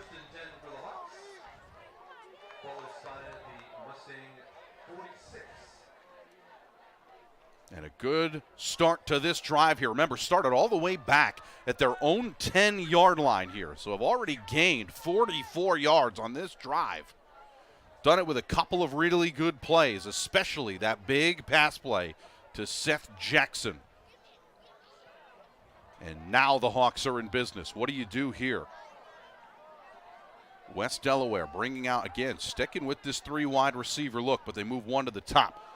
And a good start to this drive here. Remember, started all the way back at their own 10-yard line here. So have already gained 44 yards on this drive. Done it with a couple of really good plays, especially that big pass play to Seth Jackson. And now the Hawks are in business. What do you do here? West Delaware bringing out, again, sticking with this 3 wide receiver look, but they move one to the top.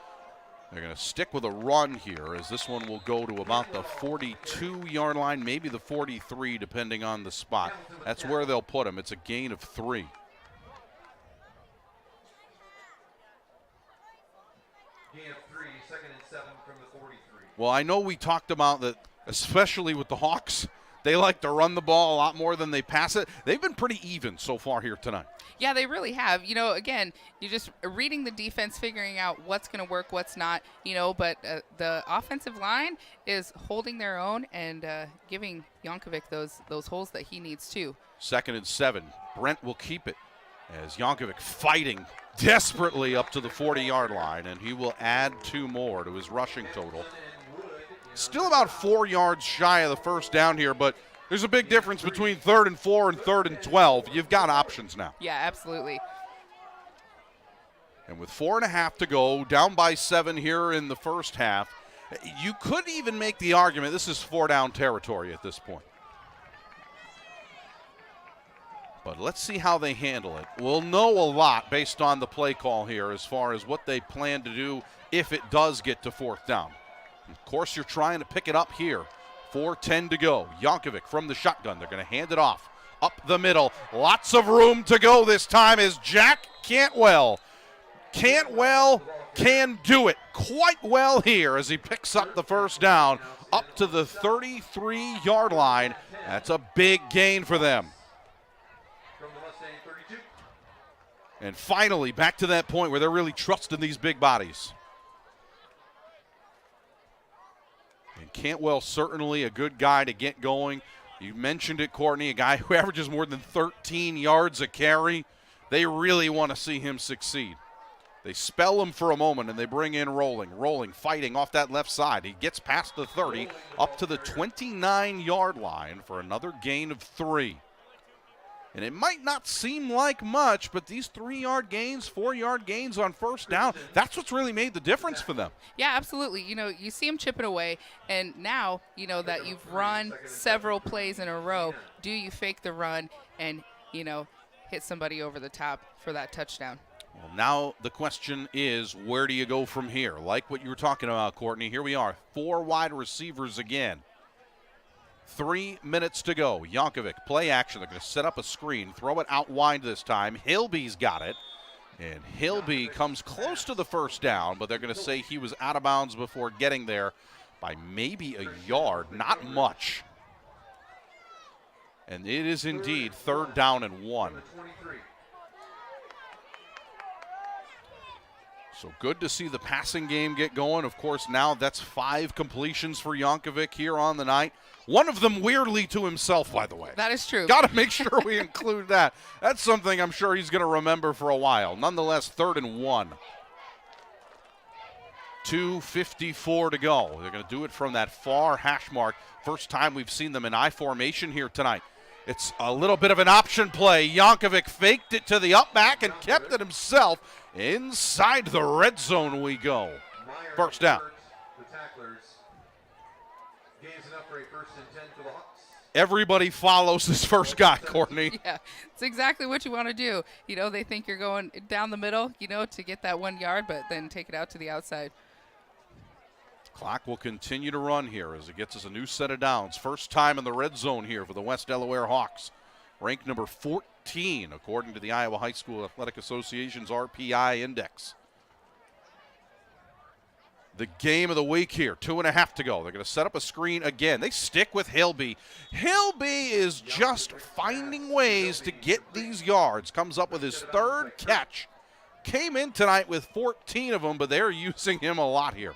They're going to stick with a run here as this one will go to about the 42-yard line, maybe the 43, depending on the spot. That's where they'll put him. It's a gain of 3. Gain of 3, 2nd and 7 from the 43. Well, I know we talked about that, especially with the Hawks. They like to run the ball a lot more than they pass it. They've been pretty even so far here tonight. Yeah, they really have. Again, you're just reading the defense, figuring out what's going to work, what's not, but the offensive line is holding their own and giving Yankovic those holes that he needs too. 2nd and 7. Brent will keep it as Yankovic fighting desperately up to the 40-yard line, and he will add 2 more to his rushing total. Still about 4 yards shy of the first down here, but there's a big difference between 3rd and 4 and 3rd and 12. You've got options now. Yeah, absolutely. And with 4.5 to go, down by 7 here in the first half, you could even make the argument this is 4-down territory at this point. But let's see how they handle it. We'll know a lot based on the play call here as far as what they plan to do if it does get to 4th down. Of course, you're trying to pick it up here. 4:10 to go. Yankovic from the shotgun. They're going to hand it off up the middle. Lots of room to go this time as Jack Cantwell can do it quite well here as he picks up the first down up to the 33-yard line. That's a big gain for them. From the Mustang 32. And finally, back to that point where they're really trusting these big bodies. And Cantwell certainly a good guy to get going. You mentioned it, Courtney, a guy who averages more than 13 yards a carry. They really want to see him succeed. They spell him for a moment, and they bring in Rolling, fighting off that left side. He gets past the 30, up to the 29-yard line for another gain of 3. And it might not seem like much, but these 3-yard gains, 4-yard gains on first down, that's what's really made the difference for them. Yeah, absolutely. You see him chipping away, and now, that you've run several plays in a row, do you fake the run and, hit somebody over the top for that touchdown? Well, now the question is, where do you go from here? Like what you were talking about, Courtney, here we are, 4 wide receivers again. 3 minutes to go. Yankovic, play action. They're going to set up a screen, throw it out wide this time. Hilby's got it. And Hilby comes close to the first down, but they're going to say he was out of bounds before getting there by maybe a yard, not much. And it is indeed 3rd down and 1. So good to see the passing game get going. Of course, now that's 5 completions for Yankovic here on the night. One of them weirdly to himself, by the way. That is true. Got to make sure we include that. That's something I'm sure he's going to remember for a while. Nonetheless, 3rd and 1. 2:54 to go. They're going to do it from that far hash mark. First time we've seen them in I formation here tonight. It's a little bit of an option play. Yankovic faked it to the up back and kept it himself. Inside the red zone we go. First down. The tacklers. Gains enough for a 1st and 10 for the Hawks. Everybody follows this first guy, Courtney. Yeah, it's exactly what you want to do. You know, they think you're going down the middle, you know, to get that 1 yard, but then take it out to the outside. Clock will continue to run here as it gets us a new set of downs. First time in the red zone here for the West Delaware Hawks. Ranked number 14, according to the Iowa High School Athletic Association's RPI index. The game of the week here, 2.5 to go. They're going to set up a screen again. They stick with Hilby. Hilby is just finding ways to get these yards. Comes up with his third catch. Came in tonight with 14 of them, but they're using him a lot here.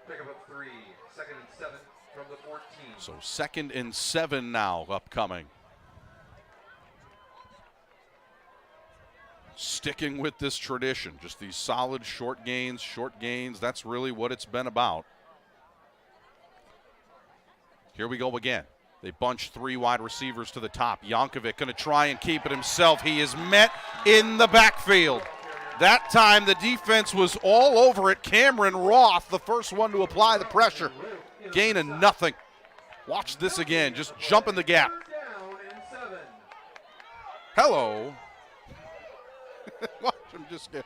Pick up 3, 2nd and 7 from the 14. So 2nd and 7 now upcoming. Sticking with this tradition, just these solid short gains. That's really what it's been about. Here we go again. They bunch 3 wide receivers to the top. Jankovic going to try and keep it himself. He is met in the backfield. That time the defense was all over it. Cameron Roth, the first one to apply the pressure. Gain of nothing. Watch this again. Just jump in the gap. Hello. Watch him just get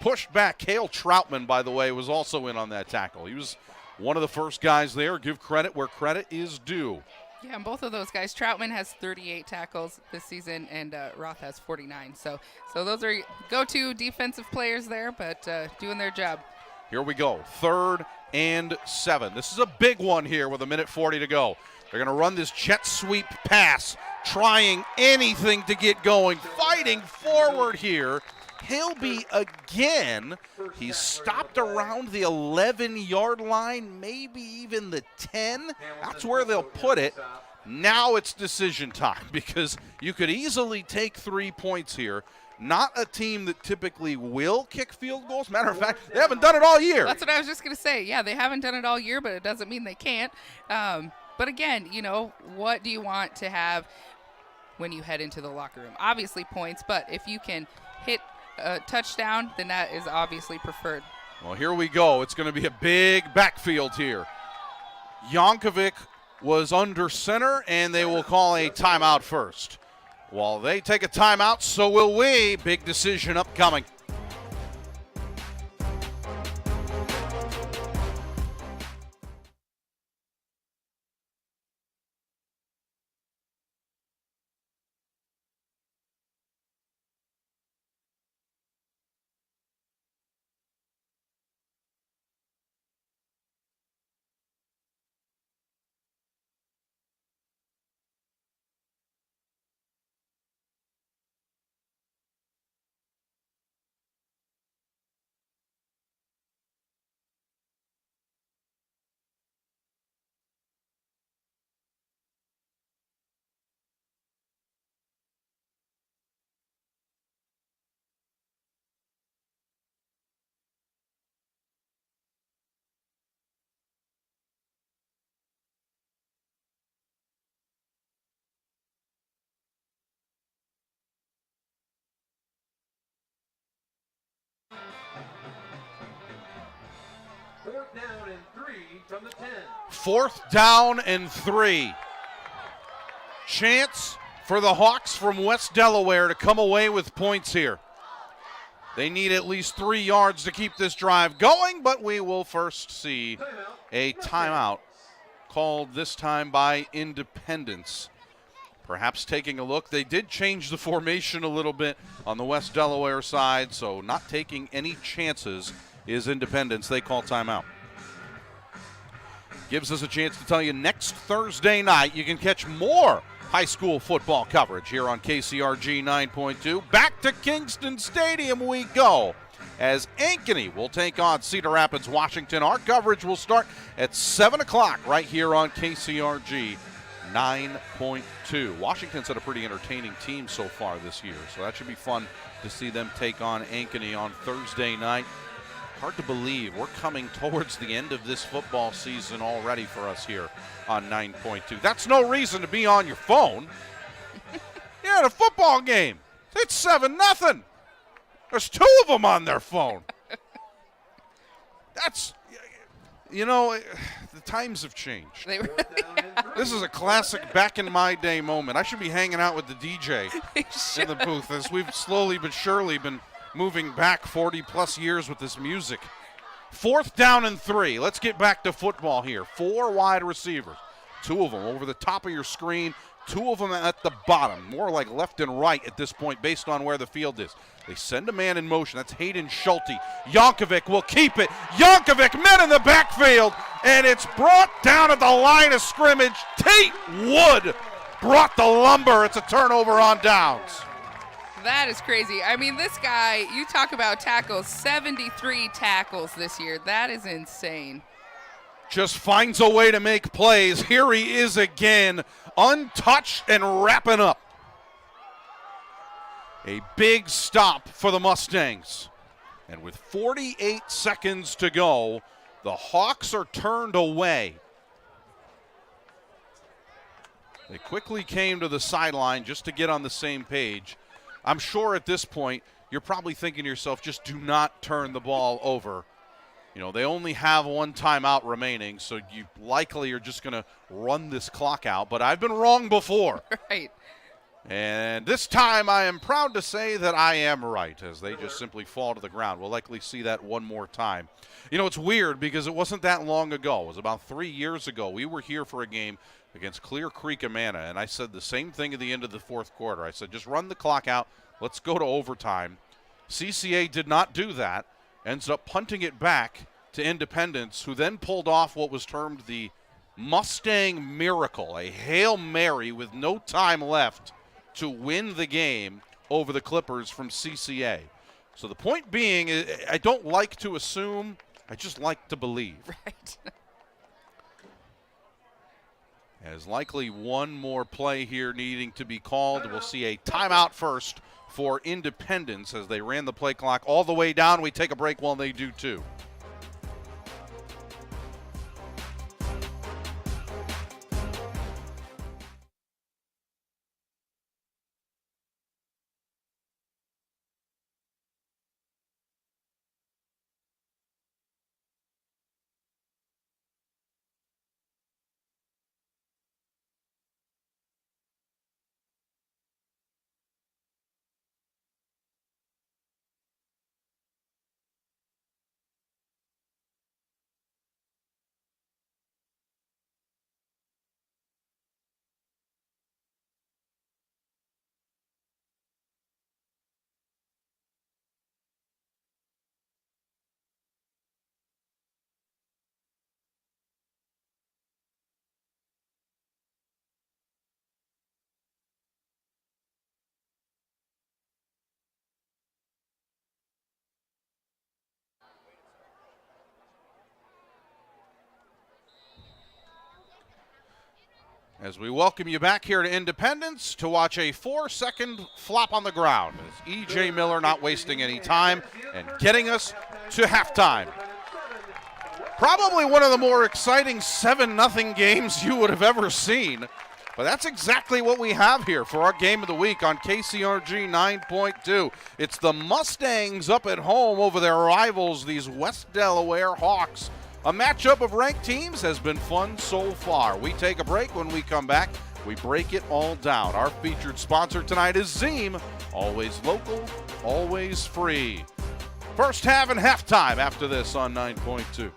pushed back. Cale Troutman, by the way, was also in on that tackle. He was one of the first guys there. Give credit where credit is due. Yeah, and both of those guys, Troutman has 38 tackles this season, and Roth has 49. So those are go-to defensive players there, but doing their job. Here we go, 3rd and 7. This is a big one here with 1:40 to go. They're going to run this jet sweep pass, trying anything to get going, fighting forward here. Hilby again. He's stopped around the 11-yard line, maybe even the 10. That's where they'll put it. Now it's decision time because you could easily take 3 points here. Not a team that typically will kick field goals. Matter of fact, they haven't done it all year. That's what I was just going to say. Yeah, they haven't done it all year, but it doesn't mean they can't. But again, you know, what do you want to have when you head into the locker room? Obviously points, but if you can hit a touchdown, then that is obviously preferred. Well, here we go. It's going to be a big backfield here. Jankovic was under center, and they will call a timeout first. While they take a timeout, so will we. Big decision upcoming. Fourth down and 3 from the 10. 4th down and 3. Chance for the Hawks from West Delaware to come away with points here. They need at least 3 yards to keep this drive going, but we will first see a timeout called this time by Independence. Perhaps taking a look. They did change the formation a little bit on the West Delaware side, so not taking any chances is Independence. They call timeout. Gives us a chance to tell you next Thursday night you can catch more high school football coverage here on KCRG 9.2. Back to Kingston Stadium we go as Ankeny will take on Cedar Rapids, Washington. Our coverage will start at 7 o'clock right here on KCRG 9.2. Washington's had a pretty entertaining team so far this year, so that should be fun to see them take on Ankeny on Thursday night. Hard to believe we're coming towards the end of this football season already for us here on 9.2. That's no reason to be on your phone. Yeah, the football game. It's 7-0. There's 2 of them on their phone. You know, the times have changed. They really This is a classic back in my day moment. I should be hanging out with the DJ in the booth as we've slowly but surely been moving back 40 plus years with this music. 4th down and 3. Let's get back to football here. 4 wide receivers. 2 of them over the top of your screen. 2 of them at the bottom. More like left and right at this point based on where the field is. They send a man in motion. That's Hayden Schulte. Yankovic will keep it. Yankovic, men in the backfield, and it's brought down at the line of scrimmage. Tate Wood brought the lumber. It's a turnover on downs. That is crazy. I mean, this guy, you talk about tackles, 73 tackles this year. That is insane. Just finds a way to make plays. Here he is again, untouched and wrapping up. A big stop for the Mustangs. And with 48 seconds to go, the Hawks are turned away. They quickly came to the sideline just to get on the same page. I'm sure at this point, you're probably thinking to yourself, just do not turn the ball over. You know, they only have 1 timeout remaining, so you likely are just going to run this clock out. But I've been wrong before. Right. And this time I am proud to say that I am right, as they just simply fall to the ground. We'll likely see that one more time. You know, it's weird because it wasn't that long ago. It was about 3 years ago. We were here for a game against Clear Creek Amana, and I said the same thing at the end of the 4th quarter. I said, just run the clock out. Let's go to overtime. CCA did not do that. Ends up punting it back to Independence, who then pulled off what was termed the Mustang Miracle, a Hail Mary with no time left to win the game over the Clippers from CCA. So the point being, I don't like to assume, I just like to believe. Right. As likely one more play here needing to be called. We'll see a timeout first for Independence as they ran the play clock all the way down. We take a break while they do too. As we welcome you back here to Independence to watch a 4-second flop on the ground. As E.J. Miller not wasting any time and getting us to halftime. Probably one of the more exciting 7-0 games you would have ever seen. But that's exactly what we have here for our game of the week on KCRG 9.2. It's the Mustangs up at home over their rivals, these West Delaware Hawks. A matchup of ranked teams has been fun so far. We take a break. When we come back, we break it all down. Our featured sponsor tonight is Zeem. Always local, always free. First half and halftime after this on 9.2.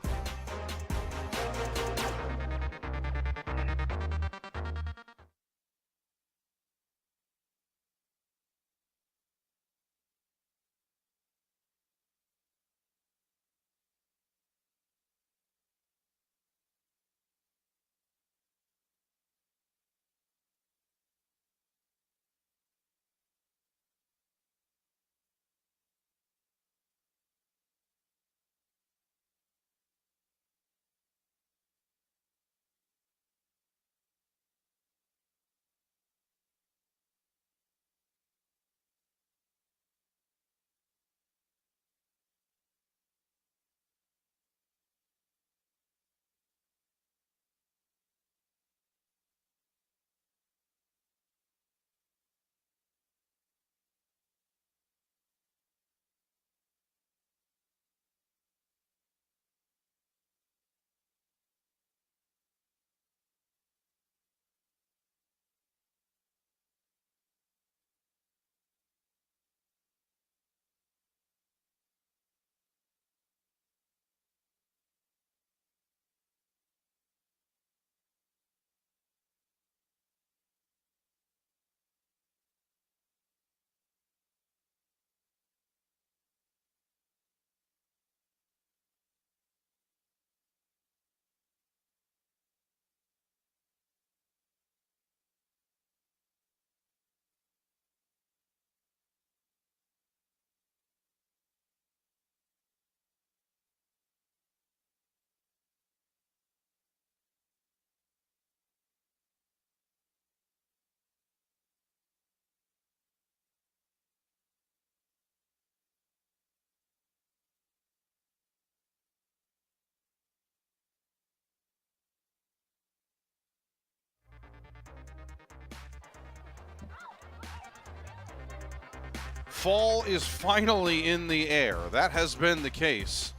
Fall is finally in the air. That has been the case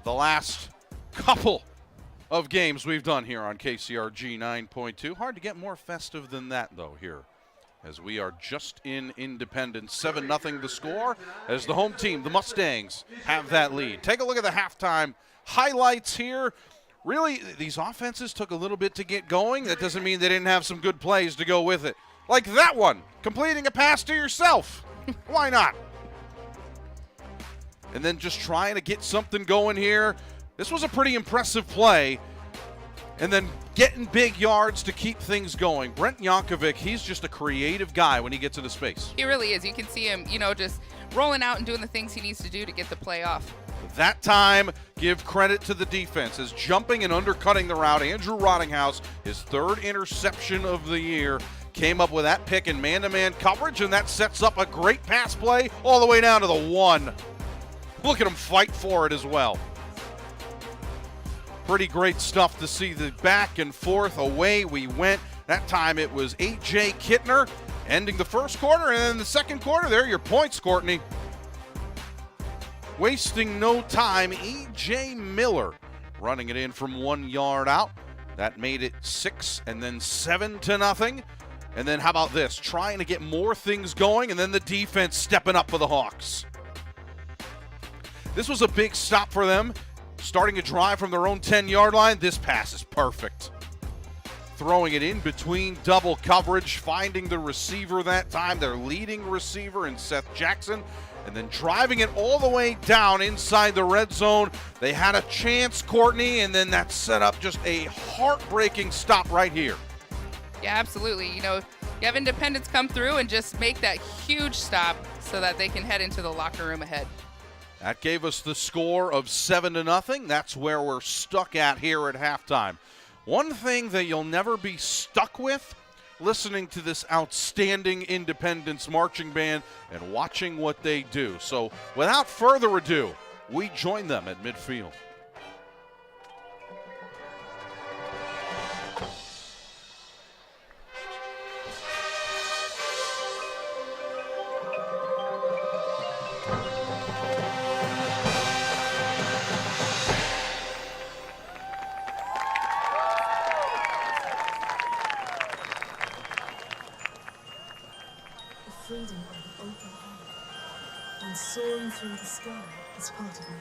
the last couple of games we've done here on KCRG 9.2. Hard to get more festive than that, though, here, as we are just in Independence. 7-0 the score as the home team, the Mustangs, have that lead. Take a look at the halftime highlights here. Really, these offenses took a little bit to get going. That doesn't mean they didn't have some good plays to go with it. Like that one, completing a pass to yourself. Why not? And then just trying to get something going here. This was a pretty impressive play. And then getting big yards to keep things going. Brent Yankovic, he's just a creative guy when he gets into space. He really is. You can see him, just rolling out and doing the things he needs to do to get the play off. That time, give credit to the defense as jumping and undercutting the route. Andrew Rottinghouse, his third interception of the year, came up with that pick in man-to-man coverage, and that sets up a great pass play all the way down to the 1. Look at him fight for it as well. Pretty great stuff to see the back and forth. Away we went. That time it was A.J. Kittner ending the first quarter, and then the second quarter, there are your points, Courtney. Wasting no time, E.J. Miller running it in from 1 yard out. That made it 6 and then 7-0. And then how about this? Trying to get more things going, and then the defense stepping up for the Hawks. This was a big stop for them. Starting a drive from their own 10-yard line. This pass is perfect. Throwing it in between double coverage, finding the receiver that time, their leading receiver in Seth Jackson, and then driving it all the way down inside the red zone. They had a chance, Courtney, and then that set up just a heartbreaking stop right here. Yeah, absolutely. You have Independence come through and just make that huge stop so that they can head into the locker room ahead. That gave us the score of 7-0. That's where we're stuck at here at halftime. One thing that you'll never be stuck with, listening to this outstanding Independence marching band and watching what they do. So without further ado, we join them at midfield. Freedom of the open air and soaring through the sky is part of me.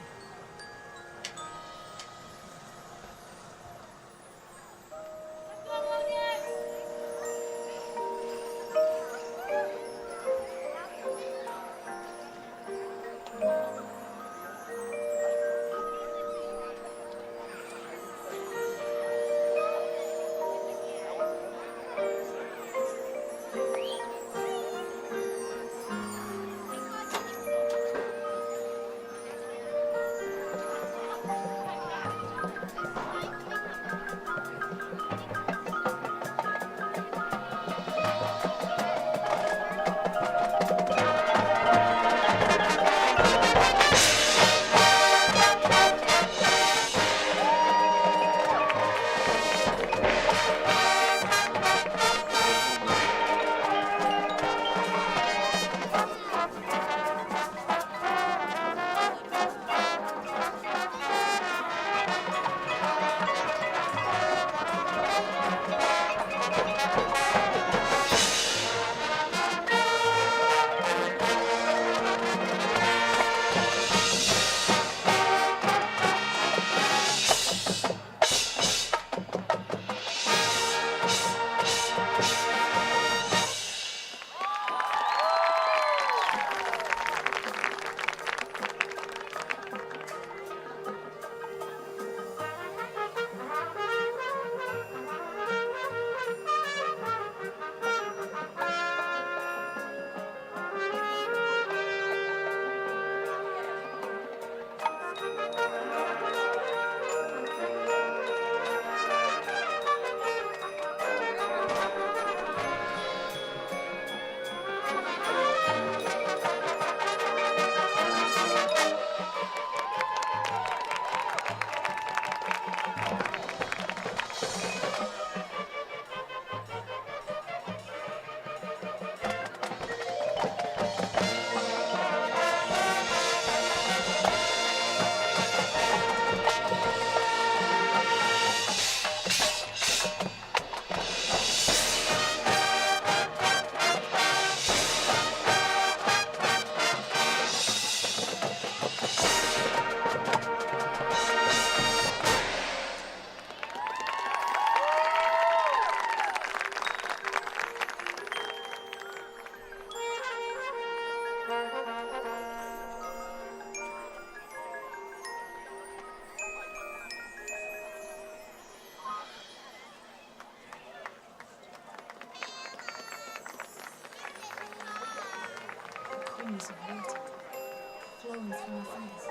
flowing through my fingers.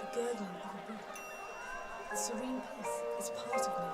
The gurgling of a brook. The serene peace is part of me.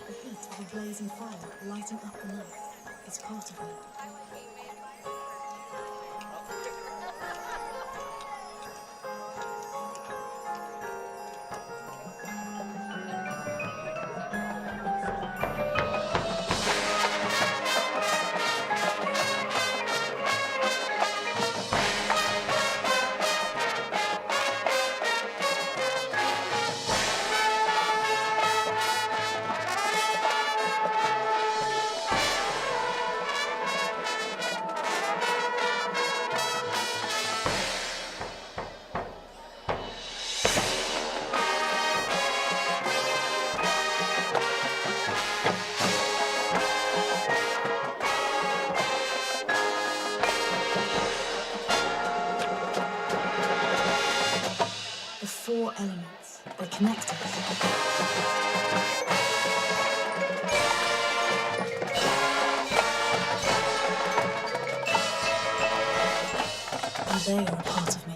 The heat of a blazing fire lighting up the night is part of me. The four elements that connect us. And they are a part of me.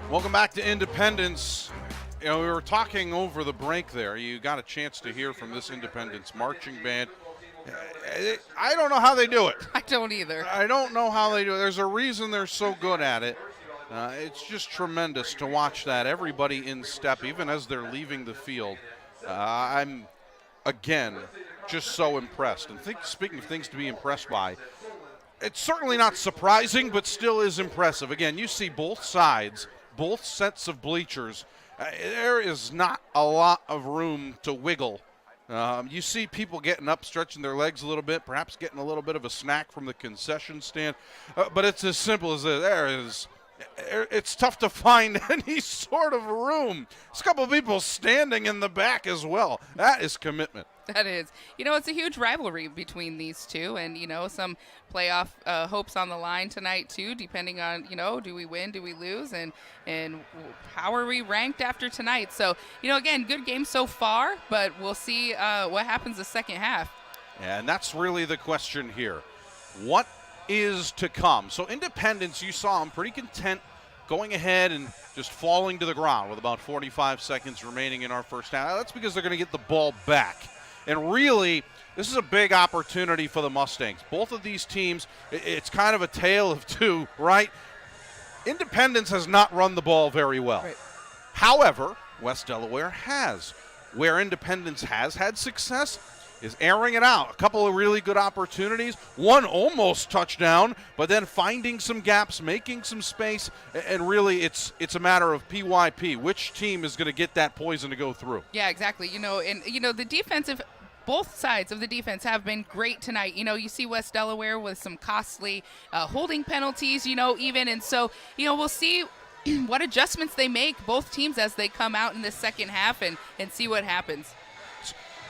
Welcome back to Independence. You know, we were talking over the break there. You got a chance to hear from this Independence marching band. I don't know how they do it. I don't either. I don't know how they do it. There's a reason they're so good at it. It's just tremendous to watch that. Everybody in step, even as they're leaving the field. I'm, again, just so impressed. And speaking of things to be impressed by, it's certainly not surprising, but still is impressive. Again, you see both sides, both sets of bleachers. There is not a lot of room to wiggle. You see people getting up, stretching their legs a little bit, perhaps getting a little bit of a snack from the concession stand. But it's as simple as this. It's tough to find any sort of room. There's a couple of people standing in the back as well. That is commitment. That is. You know, it's a huge rivalry between these two, and, you know, some playoff hopes on the line tonight, too, depending on, you know, do we win, do we lose, and how are we ranked after tonight? So, you know, again, good game so far, but we'll see what happens the second half. And that's really the question here. What is to come? So Independence, you saw them pretty content going ahead and just falling to the ground with about 45 seconds remaining in our first half. That's because they're going to get the ball back. And really, this is a big opportunity for the Mustangs. Both of these teams, it's kind of a tale of two, right? Independence has not run the ball very well. Right. However, West Delaware has. Where Independence has had success is airing it out. A couple of really good opportunities. One almost touchdown, but then finding some gaps, making some space, and really it's a matter of PYP. Which team is going to get that poison to go through? Yeah, exactly. You know, and, you know, the defensive – both sides of the defense have been great tonight. You know, you see West Delaware with some costly holding penalties, you know, even. And so, you know, we'll see what adjustments they make, both teams, as they come out in the second half and see what happens.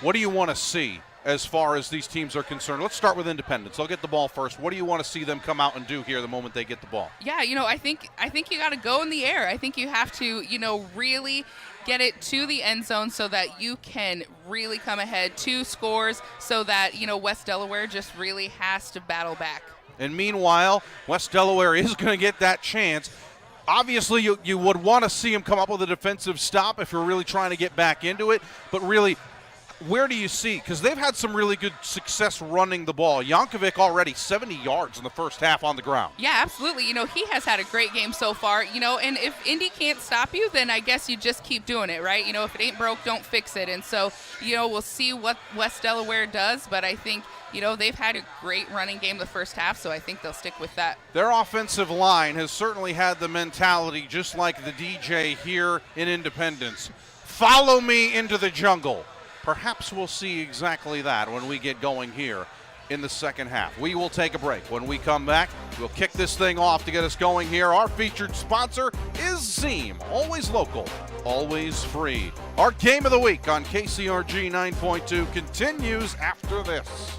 What do you want to see as far as these teams are concerned? Let's start with Independence. They'll get the ball first. What do you want to see them come out and do here the moment they get the ball? Yeah, you know, I think you got to go in the air. I think you have to, you know, really get it to the end zone so that you can really come ahead 2 scores, so that, you know, West Delaware just really has to battle back. And meanwhile, West Delaware is going to get that chance. Obviously, you would want to see him come up with a defensive stop if you're really trying to get back into it, but really, where do you see? Because they've had some really good success running the ball. Yankovic already 70 yards in the first half on the ground. Yeah, absolutely. You know, he has had a great game so far. You know, and if Indy can't stop you, then I guess you just keep doing it, right? You know, if it ain't broke, don't fix it. And so, you know, we'll see what West Delaware does. But I think, you know, they've had a great running game the first half, so I think they'll stick with that. Their offensive line has certainly had the mentality, just like the DJ here in Independence. Follow me into the jungle. Perhaps we'll see exactly that when we get going here in the second half. We will take a break. When we come back, we'll kick this thing off to get us going here. Our featured sponsor is Zeem. Always local, always free. Our game of the week on KCRG 9.2 continues after this.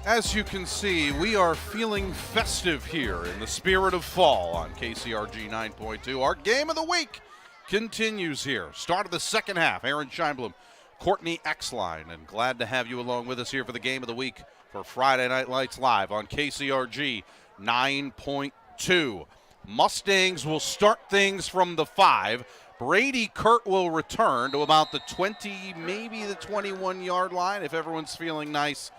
As you can see, we are feeling festive here in the spirit of fall on KCRG 9.2. Our game of the week continues here. Start of the second half. Aaron Scheinblum, Courtney Exline, and glad to have you along with us here for the game of the week for Friday Night Lights Live on KCRG 9.2. Mustangs will start things from the 5. Brady Kurt will return to about the 20, maybe the 21-yard line if everyone's feeling nice.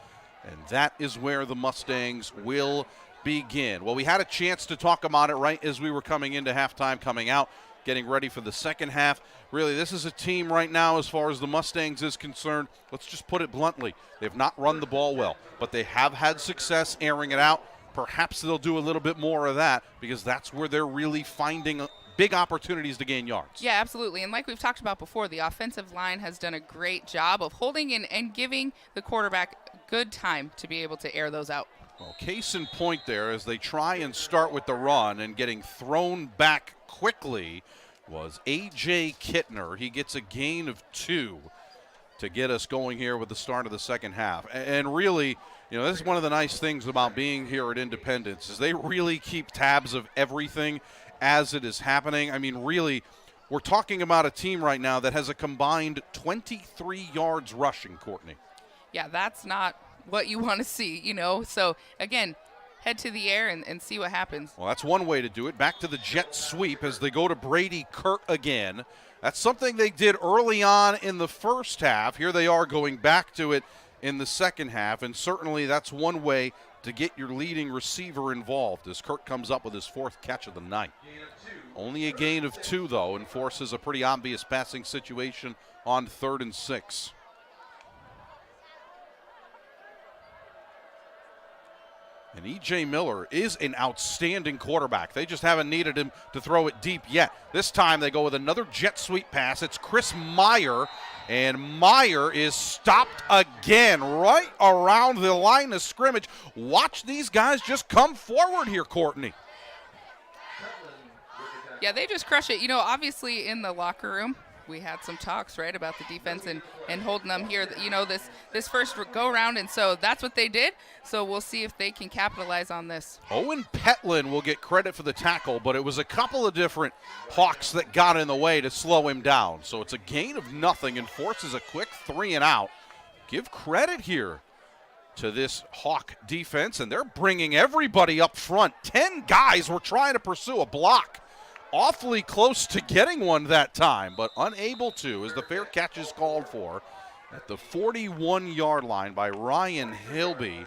And that is where the Mustangs will begin. Well, we had a chance to talk about it right as we were coming into halftime, coming out, getting ready for the second half. Really, this is a team right now, as far as the Mustangs is concerned, let's just put it bluntly. They've not run the ball well, but they have had success airing it out. Perhaps they'll do a little bit more of that because that's where they're really finding big opportunities to gain yards. Yeah, absolutely. And like we've talked about before, the offensive line has done a great job of holding and giving the quarterback good time to be able to air those out. Well, case in point there, as they try and start with the run and getting thrown back quickly, was A.J. Kittner. He gets a gain of 2 to get us going here with the start of the second half. And really, you know, this is one of the nice things about being here at Independence is they really keep tabs of everything as it is happening. I mean, really, we're talking about a team right now that has a combined 23 yards rushing, Courtney. Yeah, that's not what you want to see, you know. So, again, head to the air and see what happens. Well, that's one way to do it. Back to the jet sweep as they go to Brady Kurt again. That's something they did early on in the first half. Here they are going back to it in the second half, and certainly that's one way to get your leading receiver involved as Kurt comes up with his 4th catch of the night. Only a gain of 2, though, and forces a pretty obvious passing situation on 3rd and 6. And E.J. Miller is an outstanding quarterback. They just haven't needed him to throw it deep yet. This time they go with another jet sweep pass. It's Chris Meyer, and Meyer is stopped again right around the line of scrimmage. Watch these guys just come forward here, Courtney. Yeah, they just crush it. You know, obviously in the locker room, we had some talks, right, about the defense and holding them here, you know, this first go-around, and so that's what they did. So we'll see if they can capitalize on this. Owen Petlin will get credit for the tackle, but it was a couple of different Hawks that got in the way to slow him down. So it's a gain of nothing and forces a quick 3 and out. Give credit here to this Hawk defense, and they're bringing everybody up front. 10 guys were trying to pursue a block. Awfully close to getting one that time, but unable to as the fair catch is called for at the 41-yard line by Ryan Hilby.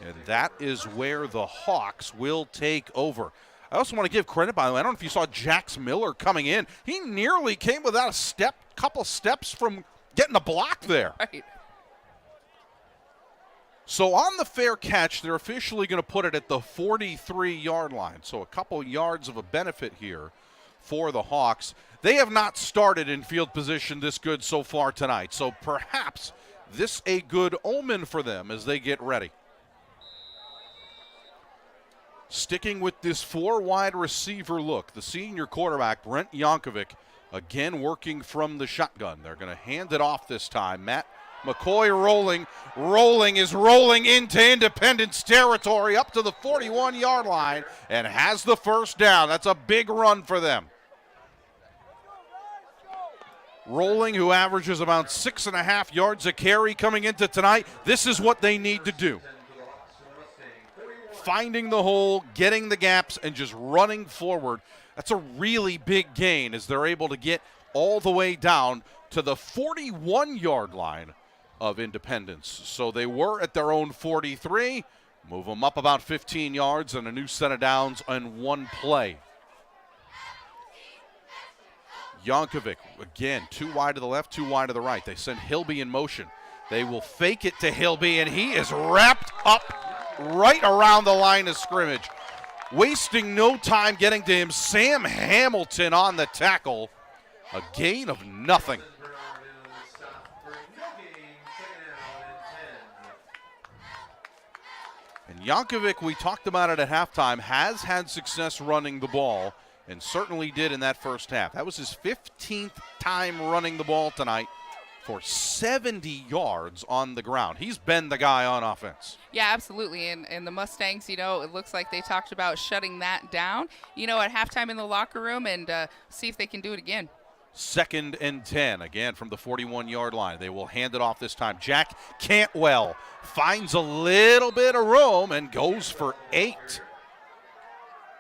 And that is where the Hawks will take over. I also want to give credit, by the way, I don't know if you saw Jax Miller coming in. He nearly came without a couple steps from getting a block there. Right. So on the fair catch, they're officially going to put it at the 43-yard line. So a couple yards of a benefit here for the Hawks. They have not started in field position this good so far tonight. So perhaps this a good omen for them as they get ready. Sticking with this 4 wide receiver look, the senior quarterback, Brent Yankovic, again working from the shotgun. They're going to hand it off this time. Matt McCoy rolling into Independence territory up to the 41-yard line and has the first down. That's a big run for them. Rolling, who averages about 6.5 yards a carry coming into tonight. This is what they need to do. Finding the hole, getting the gaps, and just running forward. That's a really big gain as they're able to get all the way down to the 41-yard line of Independence. So they were at their own 43, move them up about 15 yards and a new set of downs on one play. Yankovic, again, 2 wide to the left, 2 wide to the right. They send Hilby in motion. They will fake it to Hilby, and he is wrapped up right around the line of scrimmage. Wasting no time getting to him. Sam Hamilton on the tackle. A gain of nothing. And Yankovic, we talked about it at halftime, has had success running the ball and certainly did in that first half. That was his 15th time running the ball tonight for 70 yards on the ground. He's been the guy on offense. Yeah, absolutely. And the Mustangs, it looks like they talked about shutting that down, at halftime in the locker room, and see if they can do it again. 2nd and 10, again from the 41-yard line. They will hand it off this time. Jack Cantwell finds a little bit of room and goes for 8.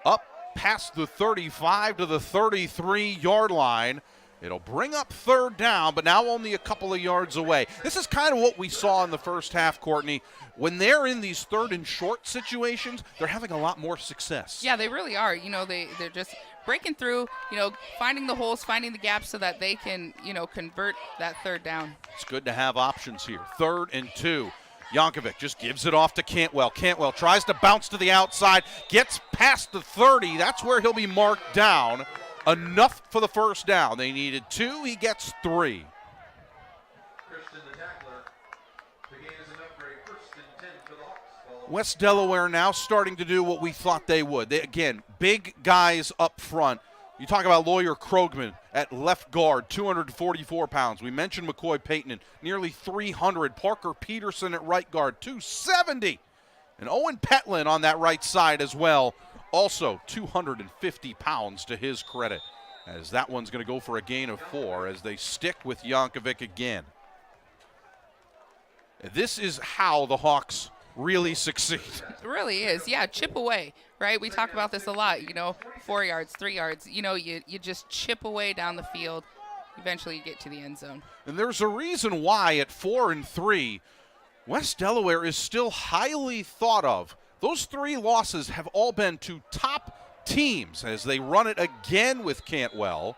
Up past the 35 to the 33-yard line. It'll bring up 3rd down, but now only a couple of yards away. This is kind of what we saw in the first half, Courtney. When they're in these 3rd and short situations, they're having a lot more success. Yeah, they really are. They're just breaking through, finding the holes, finding the gaps so that they can, convert that 3rd down. It's good to have options here. 3rd and 2. Yankovic just gives it off to Cantwell. Cantwell tries to bounce to the outside, gets past the 30. That's where he'll be marked down. Enough for the first down. They needed 2. He gets 3. Christian, the tackler. The game is an upgrade. 1st and 10 for the Hawks. West Delaware now starting to do what we thought they would. Again, big guys up front. You talk about Lawyer Krogman at left guard, 244 pounds. We mentioned McCoy Payton, nearly 300. Parker Peterson at right guard, 270. And Owen Petlin on that right side as well, also 250 pounds to his credit, as that one's going to go for a gain of 4 as they stick with Yankovic again. This is how the Hawks really succeed. It really is. Yeah, chip away, right? We talk about this a lot, 4 yards, 3 yards. You just chip away down the field. Eventually you get to the end zone. And there's a reason why at 4 and 3, West Delaware is still highly thought of. Those 3 losses have all been to top teams as they run it again with Cantwell,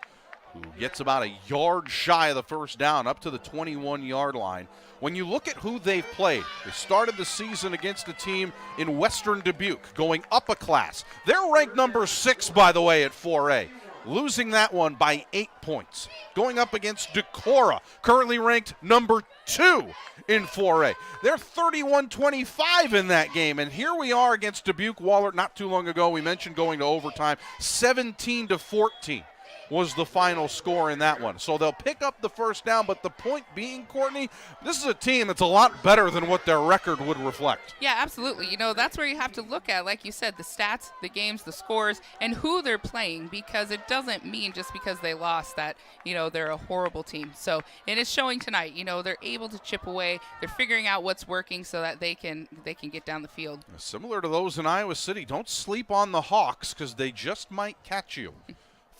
who gets about a yard shy of the first down up to the 21-yard line. When you look at who they've played, they started the season against a team in Western Dubuque, going up a class. They're ranked number 6, by the way, at 4A, losing that one by 8 points. Going up against Decorah, currently ranked number 2 in 4A. They're 31-25 in that game, and here we are against Dubuque Wahlert not too long ago. We mentioned going to overtime, 17-14. Was the final score in that one. So they'll pick up the first down, but the point being, Courtney, this is a team that's a lot better than what their record would reflect. Yeah, absolutely. That's where you have to look at, like you said, the stats, the games, the scores, and who they're playing, because it doesn't mean just because they lost that, they're a horrible team. So, and it's showing tonight, they're able to chip away. They're figuring out what's working so that they can get down the field. Similar to those in Iowa City, don't sleep on the Hawks because they just might catch you.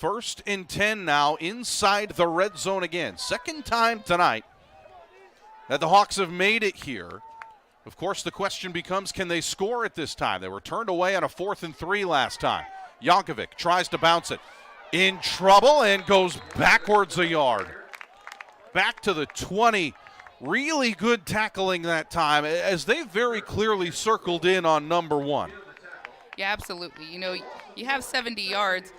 1st and 10 now inside the red zone again. 2nd time tonight that the Hawks have made it here. Of course, the question becomes, can they score at this time? They were turned away on a 4th and 3 last time. Yankovic tries to bounce it. In trouble and goes backwards a yard. Back to the 20. Really good tackling that time, as they very clearly circled in on number 1. Yeah, absolutely. You have 70 yards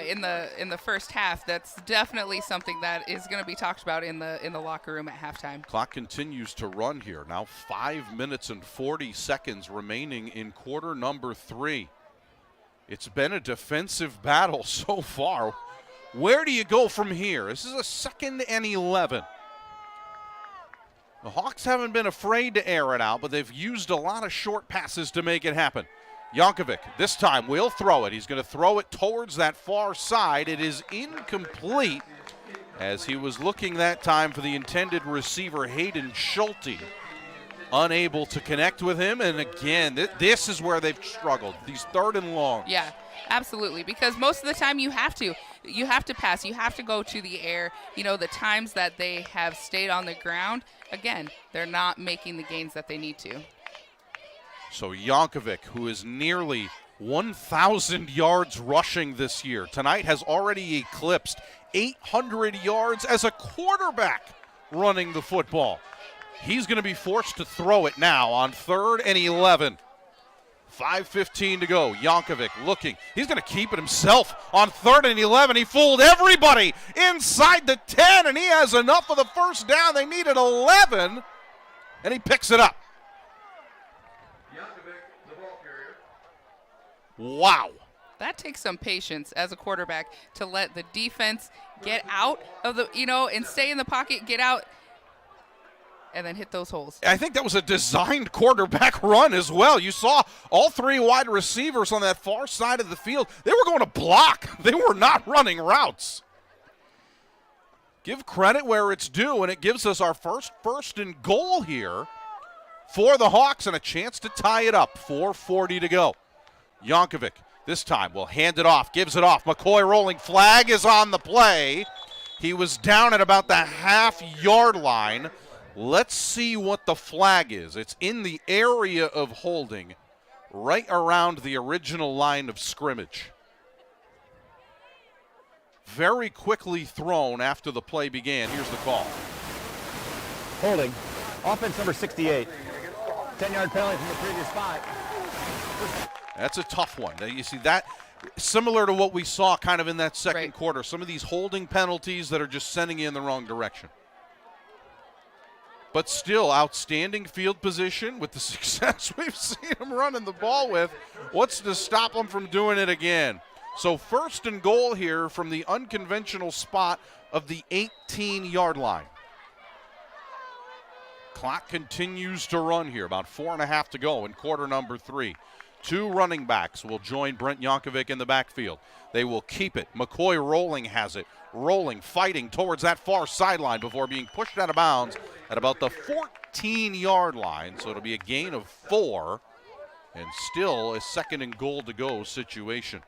in the first half. That's definitely something that is going to be talked about in the locker room at halftime. Clock continues to run here. Now 5 minutes and 40 seconds remaining in quarter number 3. It's been a defensive battle so far. Where do you go from here? This is a 2nd and 11. The Hawks haven't been afraid to air it out, but they've used a lot of short passes to make it happen. Yankovic this time will throw it. He's going to throw it towards that far side. It is incomplete, as he was looking that time for the intended receiver, Hayden Schulte. Unable to connect with him, and again, this is where they've struggled, these 3rd and long. Yeah, absolutely, because most of the time you have to pass, you have to go to the air. The times that they have stayed on the ground, again, they're not making the gains that they need to. So Yankovic, who is nearly 1,000 yards rushing this year, tonight has already eclipsed 800 yards as a quarterback running the football. He's going to be forced to throw it now on 3rd and 11. 5:15 to go. Yankovic looking. He's going to keep it himself on 3rd and 11. He fooled everybody inside the 10, and he has enough of the first down. They needed 11, and he picks it up. Wow. That takes some patience as a quarterback to let the defense get out of the, and stay in the pocket, get out, and then hit those holes. I think that was a designed quarterback run as well. You saw all 3 wide receivers on that far side of the field. They were going to block. They were not running routes. Give credit where it's due, and it gives us our first and goal here for the Hawks and a chance to tie it up. 4:40 to go. Jankovic this time will hand it off, gives it off. McCoy rolling. Flag is on the play. He was down at about the half-yard line. Let's see what the flag is. It's in the area of holding, right around the original line of scrimmage. Very quickly thrown after the play began. Here's the call. Holding. Offense number 68. 10-yard penalty from the previous spot. That's a tough one. You see that, similar to what we saw kind of in that second quarter. Some of these holding penalties that are just sending you in the wrong direction. But still, outstanding field position with the success we've seen him running the ball with. What's to stop him from doing it again? So first and goal here from the unconventional spot of the 18-yard line. Clock continues to run here. About 4.5 to go in quarter number 3. 2 running backs will join Brent Jankovic in the backfield. They will keep it. McCoy rolling has it. Rolling, fighting towards that far sideline before being pushed out of bounds at about the 14-yard line. So it'll be a gain of 4 and still a second and goal to go situation.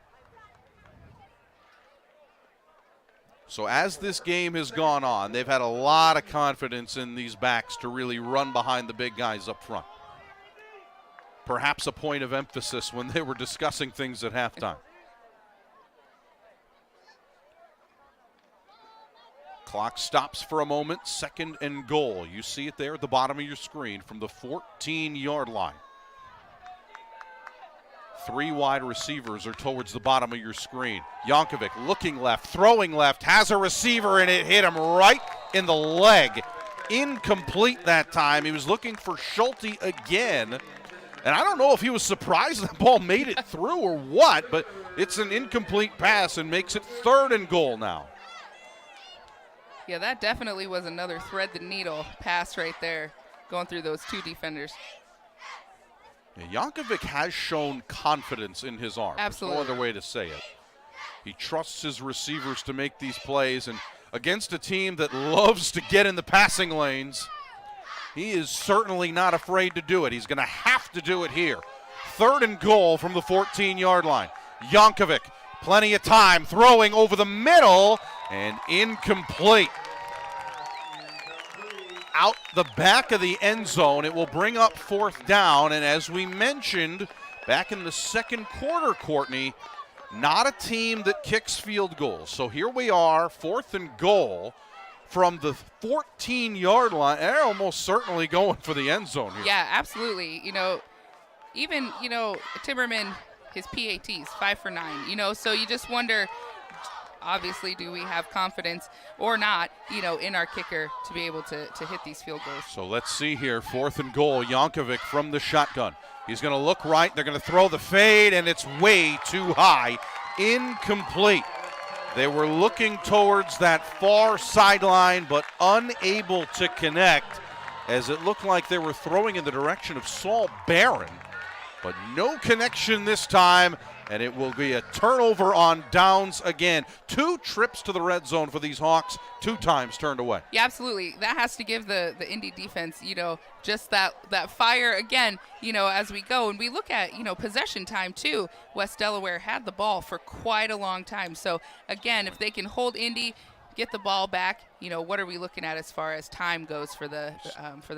So as this game has gone on, they've had a lot of confidence in these backs to really run behind the big guys up front. Perhaps a point of emphasis when they were discussing things at halftime. Clock stops for a moment, second and goal. You see it there at the bottom of your screen from the 14-yard line. 3 wide receivers are towards the bottom of your screen. Jankovic looking left, throwing left, has a receiver, and it hit him right in the leg. Incomplete that time. He was looking for Schulte again. And I don't know if he was surprised the ball made it through or what, but it's an incomplete pass and makes it third and goal now. Yeah, that definitely was another thread the needle pass right there, going through those 2 defenders. Yeah, Jankovic has shown confidence in his arm. Absolutely. There's no other way to say it. He trusts his receivers to make these plays, and against a team that loves to get in the passing lanes, he is certainly not afraid to do it. He's going to have to do it here. Third and goal from the 14-yard line. Jankovic, plenty of time, throwing over the middle, and incomplete. Out the back of the end zone. It will bring up 4th down, and as we mentioned back in the second quarter, Courtney, not a team that kicks field goals. So here we are, 4th and goal from the 14-yard line. They're almost certainly going for the end zone here. Yeah, absolutely. Even, Timmerman, his PATs, 5 for 9, so you just wonder, obviously, do we have confidence or not, in our kicker to be able to hit these field goals? So let's see here, 4th and goal, Jankovic from the shotgun. He's going to look right. They're going to throw the fade, and it's way too high. Incomplete. They were looking towards that far sideline, but unable to connect, as it looked like they were throwing in the direction of Saul Barron. But no connection this time, and it will be a turnover on downs again. 2 trips to the red zone for these Hawks, 2 times turned away. Yeah, absolutely. That has to give the Indy defense, just that fire again, as we go. And we look at, possession time too. West Delaware had the ball for quite a long time. So, again, if they can hold Indy, get the ball back, what are we looking at as far as time goes for the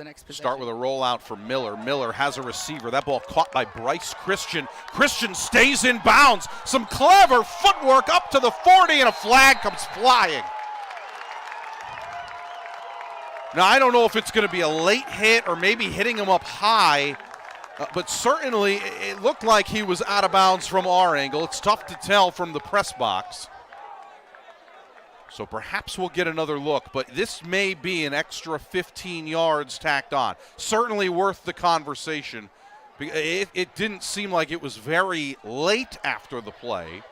next possession? Start with a rollout for Miller. Miller has a receiver. That ball caught by Bryce Christian. Christian stays in bounds. Some clever footwork up to the 40, and a flag comes flying. Now, I don't know if it's going to be a late hit or maybe hitting him up high, but certainly it looked like he was out of bounds from our angle. It's tough to tell from the press box. So perhaps we'll get another look, but this may be an extra 15 yards tacked on. Certainly worth the conversation. It didn't seem like it was very late after the play.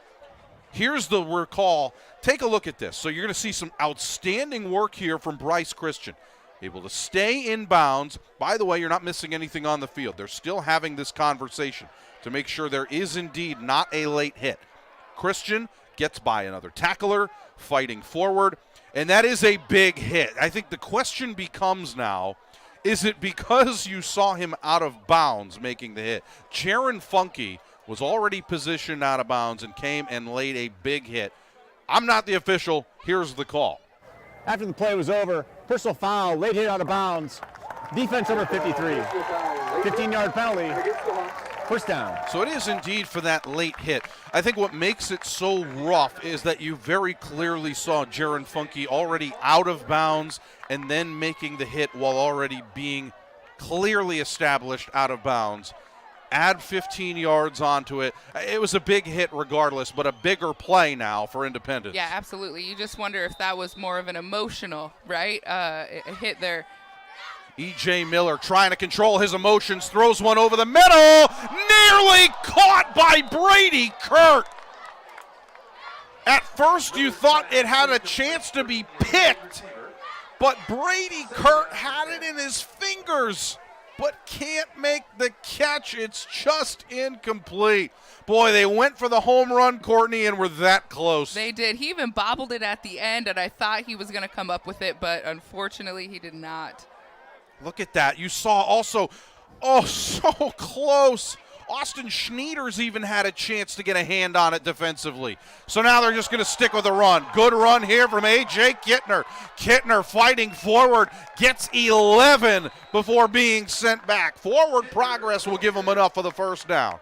Here's the recall. Take a look at this. So you're going to see some outstanding work here from Bryce Christian. able to stay in bounds. By the way, you're not missing anything on the field. They're still having this conversation to make sure there is indeed not a late hit. Christian gets by another tackler, fighting forward, and that is a big hit. I think the question becomes now, is it because you saw him out of bounds making the hit? Jaron Funky was already positioned out of bounds and came and laid a big hit. I'm not the official. Here's the call. After the play was over, personal foul, late hit out of bounds. Defense number 53. 15-yard penalty. First down. So it is indeed for that late hit. I think what makes it so rough is that you very clearly saw Jaron Funky already out of bounds and then making the hit while already being clearly established out of bounds. Add 15 yards onto it. It was a big hit regardless, but a bigger play now for Independence. Yeah, absolutely. You just wonder if that was more of an emotional, right, a hit there. E.J. Miller trying to control his emotions, throws one over the middle, nearly caught by Brady Kurt. At first you thought it had a chance to be picked, but Brady Kurt had it in his fingers, but can't make the catch. It's just incomplete. Boy, they went for the home run, Courtney, and were that close. They did. He even bobbled it at the end, and I thought he was going to come up with it, but unfortunately he did not. Look at that. You saw also, so close. Austin Schneiders even had a chance to get a hand on it defensively. So now they're just going to stick with a run. Good run here from A.J. Kittner. Kittner fighting forward, gets 11 before being sent back. Forward progress will give him enough for the first down.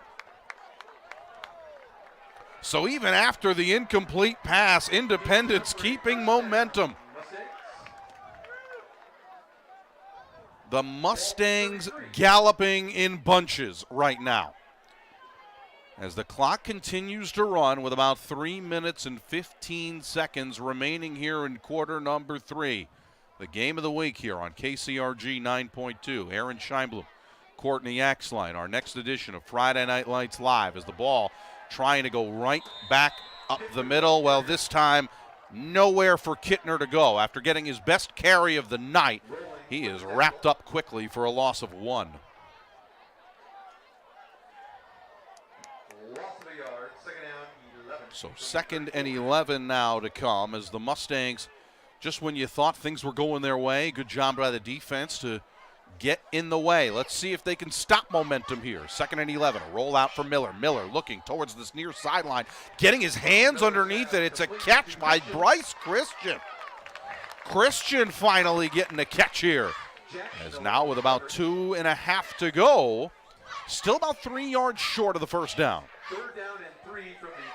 So even after the incomplete pass, Independence keeping momentum. The Mustangs galloping in bunches right now. As the clock continues to run with about 3 minutes and 15 seconds remaining here in quarter number 3. The game of the week here on KCRG 9.2. Aaron Scheinblum, Courtney Axline, our next edition of Friday Night Lights Live, as the ball trying to go right back up the middle. Well, this time nowhere for Kittner to go. After getting his best carry of the night, he is wrapped up quickly for a loss of 1. So 2nd and 11 now to come as the Mustangs, just when you thought things were going their way, good job by the defense to get in the way. Let's see if they can stop momentum here. 2nd and 11, a roll out for Miller. Miller looking towards this near sideline, getting his hands underneath it. It's a catch by Bryce Christian. Christian finally getting a catch here. As now with about 2.5 to go, still about 3 yards short of the first down.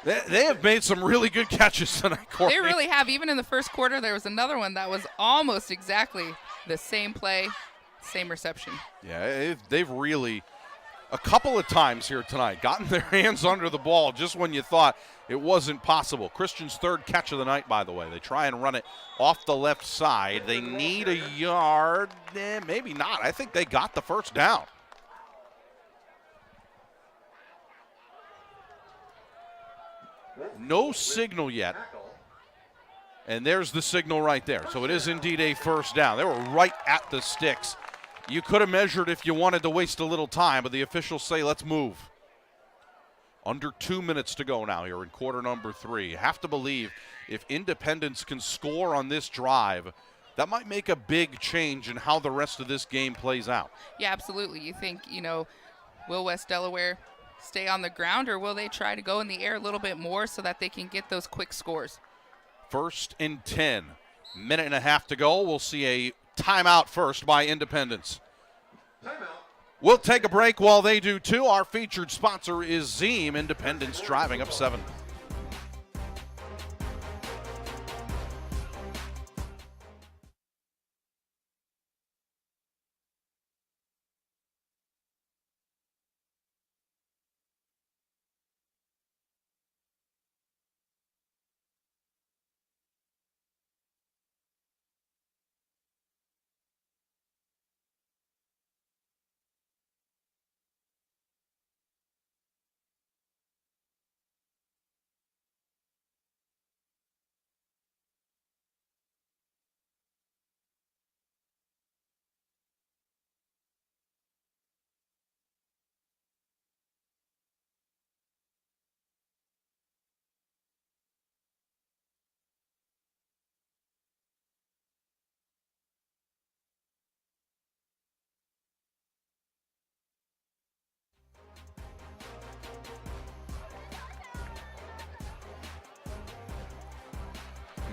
They have made some really good catches tonight, Courtney. They really have. Even in the first quarter, there was another one that was almost exactly the same play, same reception. Yeah, they've really, a couple of times here tonight, gotten their hands under the ball just when you thought it wasn't possible. Christian's 3rd catch of the night, by the way. They try and run it off the left side. They need a yard. Maybe not. I think they got the first down. No signal yet. And there's the signal right there. So it is indeed a first down. They were right at the sticks. You could have measured if you wanted to waste a little time, but the officials say let's move. Under 2 minutes to go now here in quarter number 3. You have to believe if Independence can score on this drive, that might make a big change in how the rest of this game plays out. Yeah, absolutely. You think, will West Delaware stay on the ground, or will they try to go in the air a little bit more so that they can get those quick scores? 1st and 10. 1.5 to go. We'll see a timeout first by Independence. Timeout. We'll take a break while they do too. Our featured sponsor is Zeem. Independence driving up 7.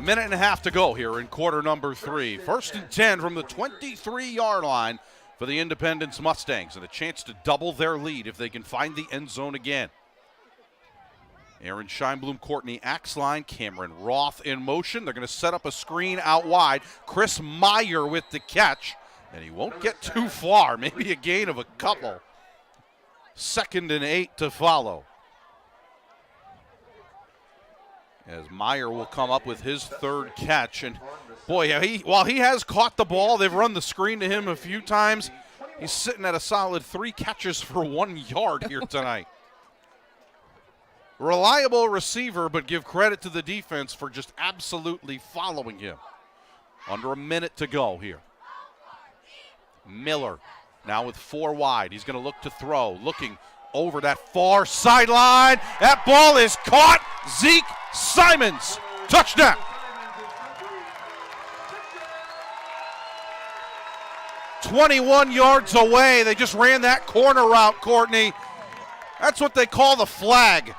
Minute and a half to go here in quarter number 3. 1st and 10 from the 23-yard line for the Independence Mustangs, and a chance to double their lead if they can find the end zone again. Aaron Scheinblum, Courtney Axline, Cameron Roth in motion. They're going to set up a screen out wide. Chris Meyer with the catch, and he won't get too far, maybe a gain of a couple. 2nd and 8 to follow. As Meyer will come up with his 3rd catch. And boy, while he has caught the ball, they've run the screen to him a few times. He's sitting at a solid 3 catches for 1 yard here tonight. Reliable receiver, but give credit to the defense for just absolutely following him. Under a minute to go here. Miller now with 4 wide. He's going to look to throw, looking over that far sideline. That ball is caught. Zeke Simons, touchdown. 21 yards away. They just ran that corner route, Courtney. That's what they call the flag.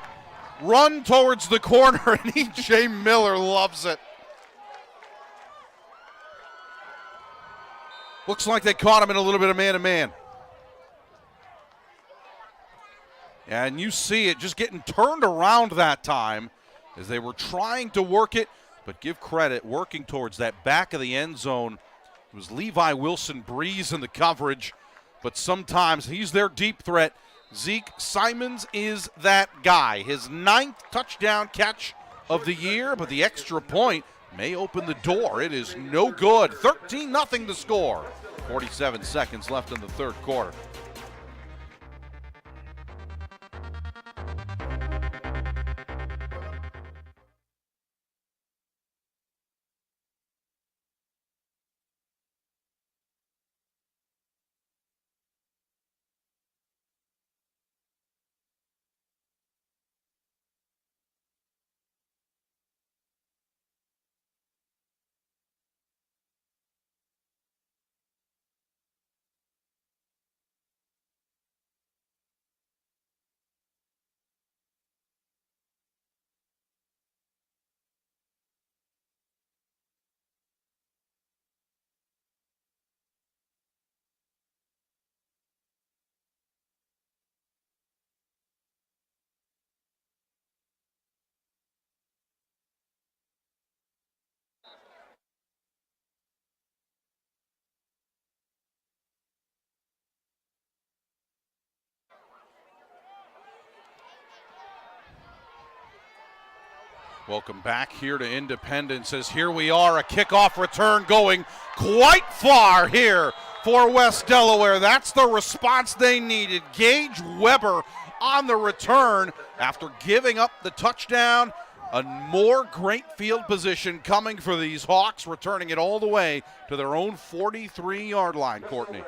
Run towards the corner, and E.J. Miller loves it. Looks like they caught him in a little bit of man-to-man. And you see it just getting turned around that time as they were trying to work it, but give credit, working towards that back of the end zone. It was Levi Wilson Breeze in the coverage, but sometimes he's their deep threat. Zeke Simons is that guy. His 9th touchdown catch of the year, but the extra point may open the door. It is no good. 13-0 to score. 47 seconds left in the 3rd quarter. Welcome back here to Independence as here we are, a kickoff return going quite far here for West Delaware. That's the response they needed. Gage Weber on the return after giving up the touchdown. A more great field position coming for these Hawks, returning it all the way to their own 43-yard line, Courtney.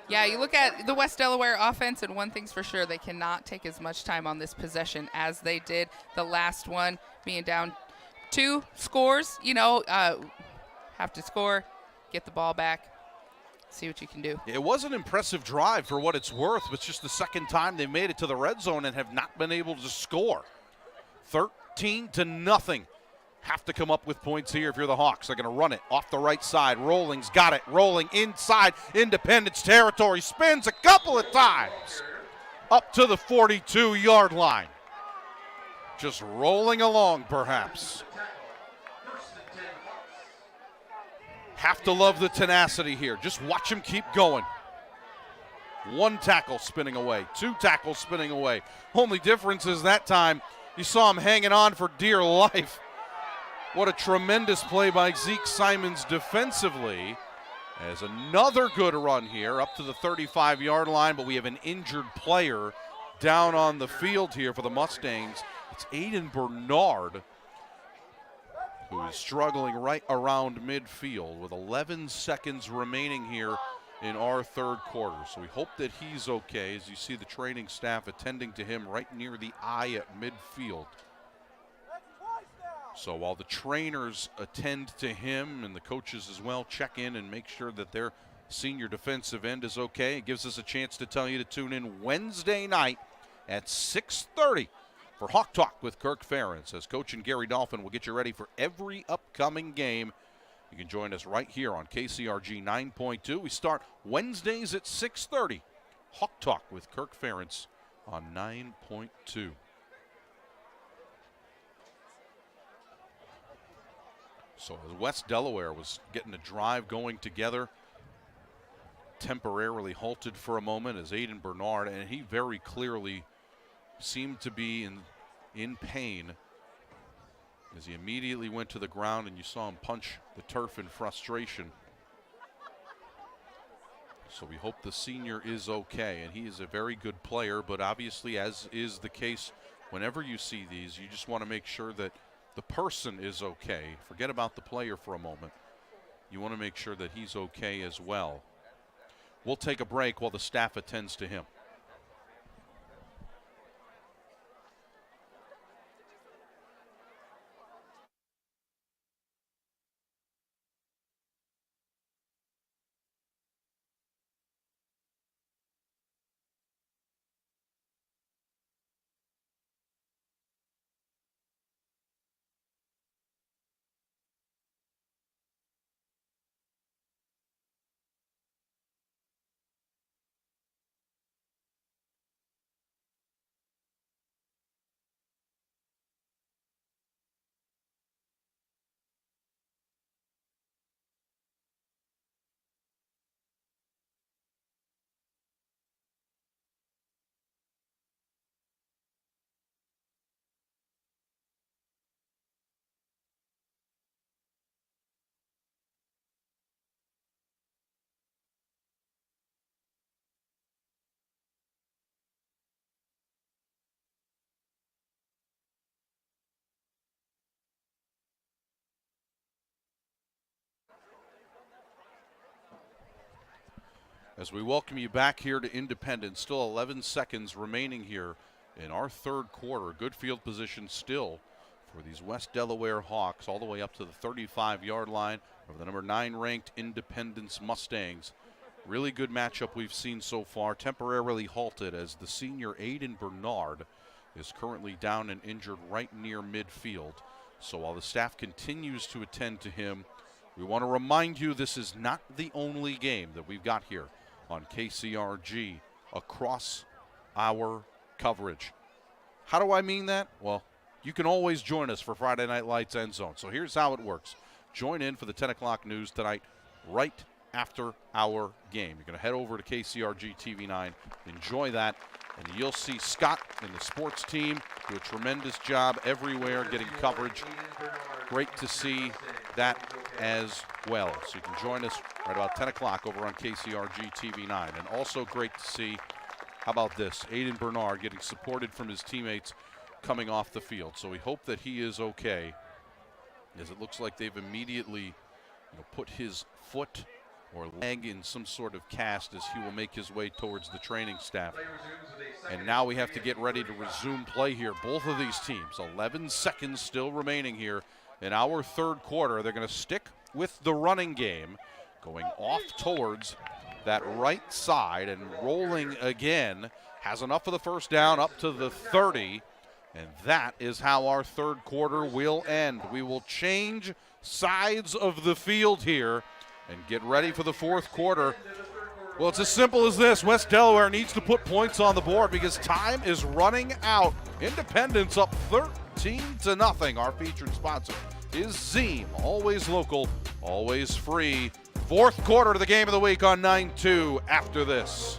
Yeah, you look at the West Delaware offense, and one thing's for sure, they cannot take as much time on this possession as they did the last one, being down 2 scores. Have to score, get the ball back, see what you can do. It was an impressive drive for what it's worth, but it's just the 2nd time they made it to the red zone and have not been able to score. 13-0. Have to come up with points here if you're the Hawks. They're going to run it off the right side. Rolling's got it. Rolling inside Independence territory. Spins a couple of times up to the 42-yard line. Just rolling along, perhaps. Have to love the tenacity here. Just watch him keep going. 1 tackle spinning away. 2 tackles spinning away. Only difference is that time you saw him hanging on for dear life. What a tremendous play by Zeke Simons defensively. As another good run here up to the 35-yard line, but we have an injured player down on the field here for the Mustangs. It's Aiden Bernard, who is struggling right around midfield with 11 seconds remaining here in our 3rd quarter. So we hope that he's okay as you see the training staff attending to him right near the eye at midfield. So while the trainers attend to him and the coaches as well check in and make sure that their senior defensive end is okay, it gives us a chance to tell you to tune in Wednesday night at 6:30 for Hawk Talk with Kirk Ferentz, as Coach and Gary Dolphin will get you ready for every upcoming game. You can join us right here on KCRG 9.2. We start Wednesdays at 6:30. Hawk Talk with Kirk Ferentz on 9.2. So as West Delaware was getting a drive going together, temporarily halted for a moment as Aiden Bernard, and he very clearly seemed to be in pain as he immediately went to the ground, and you saw him punch the turf in frustration. So we hope the senior is okay, and he is a very good player, but obviously, as is the case whenever you see these, you just want to make sure that the person is okay. Forget about the player for a moment. You want to make sure that he's okay as well. We'll take a break while the staff attends to him. As we welcome you back here to Independence, still 11 seconds remaining here in our third quarter. Good field position still for these West Delaware Hawks, all the way up to the 35-yard line of the number 9 ranked Independence Mustangs. Really good matchup we've seen so far. Temporarily halted as the senior Aiden Bernard is currently down and injured right near midfield. So while the staff continues to attend to him, we want to remind you this is not the only game that we've got here on KCRG across our coverage. How do I mean that? Well, you can always join us for Friday Night Lights End Zone. So here's how it works. Join in for the 10 o'clock news tonight right after our game. You're going to head over to KCRG TV 9, enjoy that, and you'll see Scott and the sports team do a tremendous job everywhere getting coverage. Great to see that as well. So you can join us right about 10 o'clock over on KCRG TV 9. And also great to see, how about this, Aiden Bernard getting supported from his teammates coming off the field. So we hope that he is okay, as it looks like they've immediately put his foot or leg in some sort of cast as he will make his way towards the training staff. And now we have to get ready to resume play here. Both of these teams, 11 seconds still remaining here in our third quarter. They're going to stick with the running game, going off towards that right side and rolling again. Has enough for the first down up to the 30. And that is how our third quarter will end. We will change sides of the field here and get ready for the fourth quarter. Well, it's as simple as this. West Delaware needs to put points on the board because time is running out. Independence up 13-0. Our featured sponsor is Zeem. Always local, always free. Fourth quarter of the game of the week on 9-2 after this.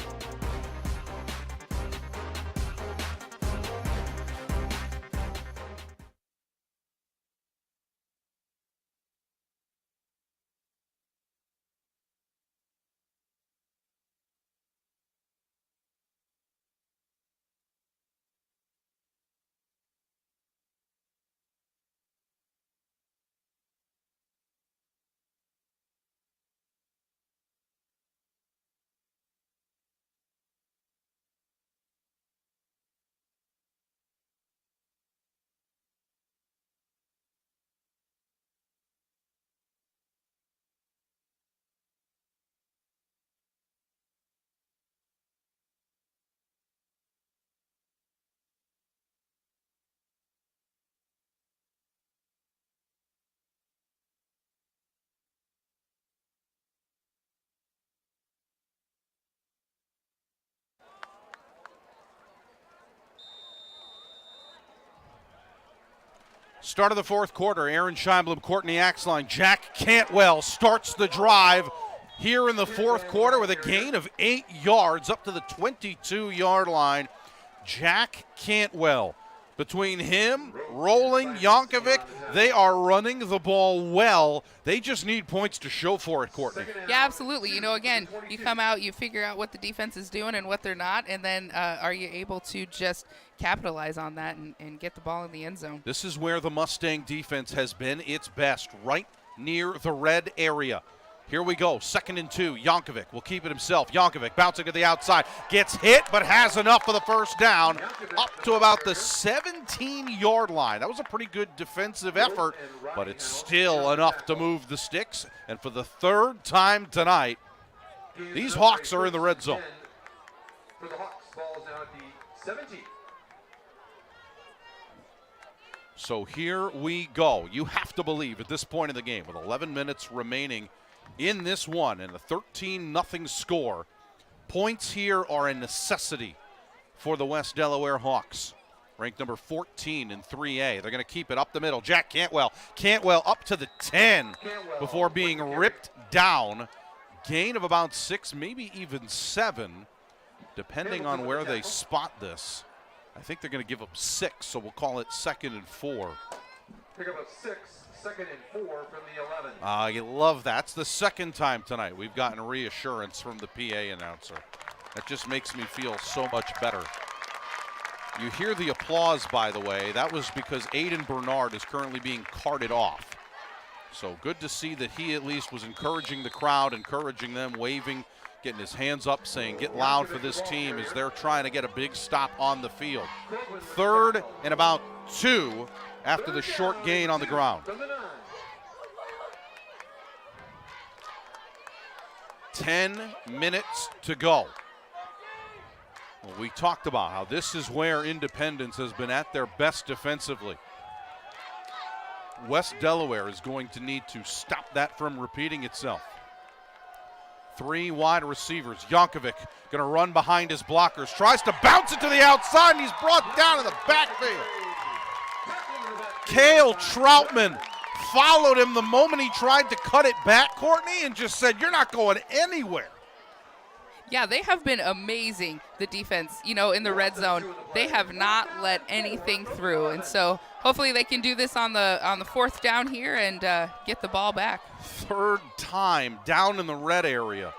Start of the fourth quarter, Aaron Scheinblum, Courtney Axline, Jack Cantwell starts the drive here in the fourth quarter with a gain of 8 yards up to the 22-yard line. Jack Cantwell. Between him, Rolling, Yankovic, they are running the ball well. They just need points to show for it, Courtney. Yeah, absolutely. You know, again, you come out, you figure out what the defense is doing and what they're not, and then are you able to just capitalize on that and get the ball in the end zone? This is where the Mustang defense has been its best, right near the red area. Here we go, 2nd and 2. Yankovic will keep it himself. Yankovic bouncing to the outside, gets hit but has enough for the first down, up to about the 17-yard line. That was a pretty good defensive effort, but it's still enough to move the sticks. And for the third time tonight, these Hawks are in the red zone. For the Hawks, ball is now at the 17. So here we go. You have to believe at this point in the game, with 11 minutes remaining in this one and a 13-0 score, points here are a necessity for the West Delaware Hawks. Ranked number 14 in 3A. They're going to keep it up the middle. Jack Cantwell. Cantwell up to the 10 before being ripped down. Gain of about 6, maybe even 7, depending on where they spot this. I think they're going to give up 6, so we'll call it 2nd and 4. Pick up a 6, 2nd and 4 from the 11. You love that. It's the second time tonight we've gotten reassurance from the PA announcer. That just makes me feel so much better. You hear the applause, by the way. That was because Aiden Bernard is currently being carted off. So good to see that he at least was encouraging the crowd, encouraging them, waving, getting his hands up, saying get loud for this team as they're trying to get a big stop on the field. 3rd and about 2 after the short gain on the ground. 10 minutes to go. Well, we talked about how this is where Independence has been at their best defensively. West Delaware is going to need to stop that from repeating itself. 3 wide receivers. Yankovic going to run behind his blockers. Tries to bounce it to the outside, and he's brought down in the backfield. Cale Troutman followed him the moment he tried to cut it back, Courtney, and just said, you're not going anywhere. Yeah, they have been amazing, the defense, you know, in the red zone. They have not let anything through. And so hopefully they can do this on the 4th down here and get the ball back. 3rd time down in the red area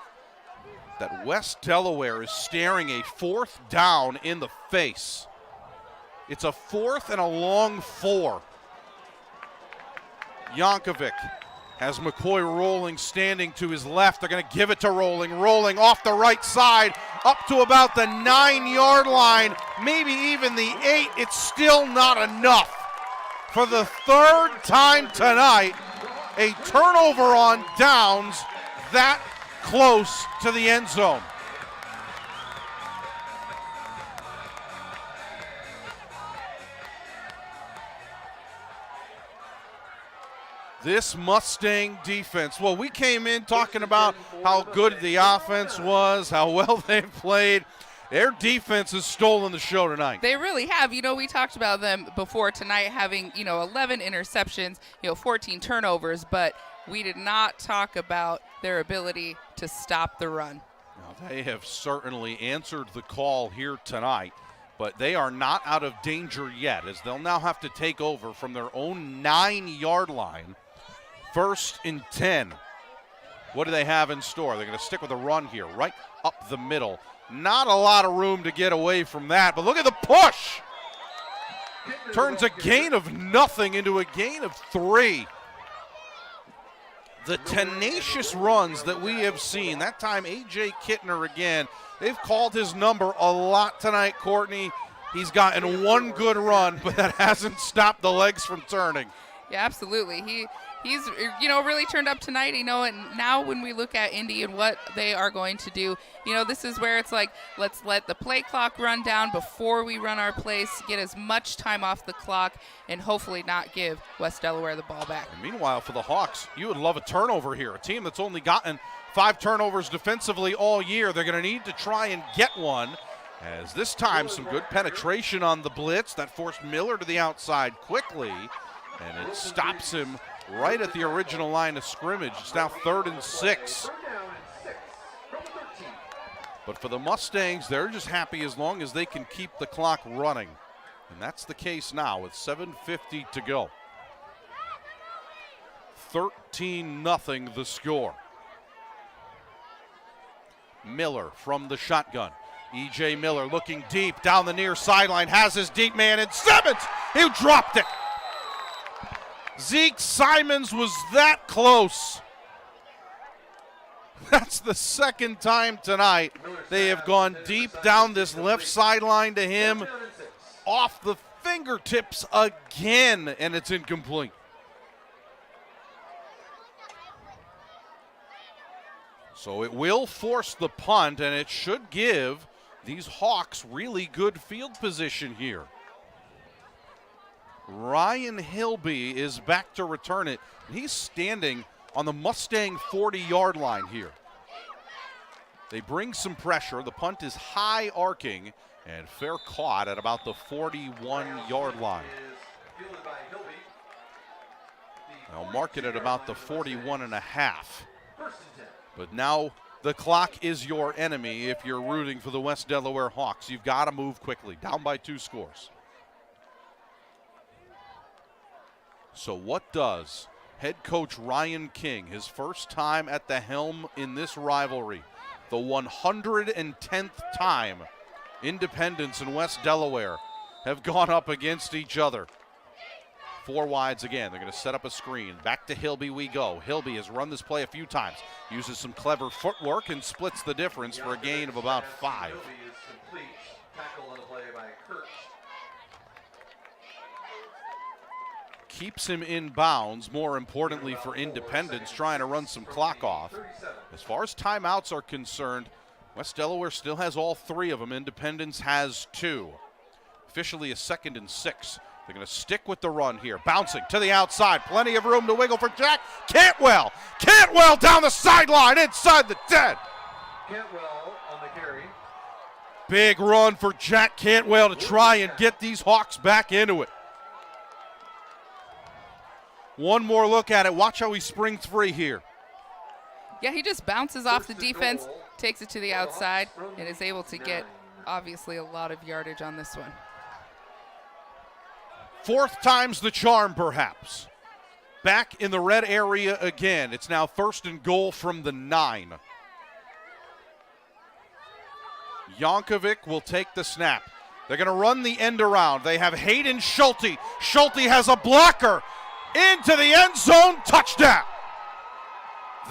that West Delaware is staring a 4th down in the face. It's a 4th and a long 4. Yankovic has McCoy Rolling standing to his left. They're going to give it to Rolling. Rolling off the right side up to about the 9-yard line, maybe even the 8. It's still not enough. For the 3rd time tonight, a turnover on downs that close to the end zone. This Mustang defense, well, we came in talking about how good the offense was, how well they played. Their defense has stolen the show tonight. They really have. You know, we talked about them before tonight having, 11 interceptions, 14 turnovers, but we did not talk about their ability to stop the run. Now, they have certainly answered the call here tonight, but they are not out of danger yet, as they'll now have to take over from their own 9-yard line. 1st and 10. What do they have in store? They're going to stick with a run here, right up the middle. Not a lot of room to get away from that, but look at the push. Turns a gain of nothing into a gain of 3. The tenacious runs that we have seen, that time A.J. Kittner again, they've called his number a lot tonight, Courtney. He's gotten one good run, but that hasn't stopped the legs from turning. Yeah, absolutely. He's really turned up tonight, and now when we look at Indy and what they are going to do, this is where it's like, let's let the play clock run down before we run our plays, get as much time off the clock, and hopefully not give West Delaware the ball back. And meanwhile, for the Hawks, you would love a turnover here. A team that's only gotten 5 turnovers defensively all year. They're going to need to try and get one, as this time some good penetration on the blitz that forced Miller to the outside quickly. And it stops him right at the original line of scrimmage. It's now 3rd and 6. But for the Mustangs, they're just happy as long as they can keep the clock running. And that's the case now with 7:50 to go. 13-0 the score. Miller from the shotgun. E.J. Miller looking deep down the near sideline, has his deep man in Simmons. He dropped it. Zeke Simons was that close. That's the second time tonight they have gone deep down this left sideline to him. Off the fingertips again, and it's incomplete. So it will force the punt, and it should give these Hawks really good field position here. Ryan Hilby is back to return it. He's standing on the Mustang 40-yard line here. They bring some pressure. The punt is high arcing and fair caught at about the 41-yard line. They'll mark it at about the 41.5. But now the clock is your enemy if you're rooting for the West Delaware Hawks. You've got to move quickly, down by 2 scores. So what does head coach Ryan King, his first time at the helm in this rivalry, the 110th time Independence and West Delaware have gone up against each other. 4 wides again. They're going to set up a screen. Back to Hilby we go. Hilby has run this play a few times. Uses some clever footwork and splits the difference for a gain of about 5. Keeps him in bounds, more importantly for Independence, trying to run some clock off. As far as timeouts are concerned, West Delaware still has all 3 of them. Independence has 2. Officially a 2nd and 6. They're going to stick with the run here. Bouncing to the outside. Plenty of room to wiggle for Jack Cantwell. Cantwell down the sideline inside the 10. Cantwell on the carry. Big run for Jack Cantwell to try and get these Hawks back into it. One more look at it. Watch how he springs free here. Yeah, he just bounces off the defense, takes it to the outside, and is able to get, obviously, a lot of yardage on this one. 4th time's the charm, perhaps. Back in the red area again. It's now 1st and goal from the 9. Yankovic will take the snap. They're going to run the end around. They have Hayden Schulte. Schulte has a blocker. Into the end zone, touchdown.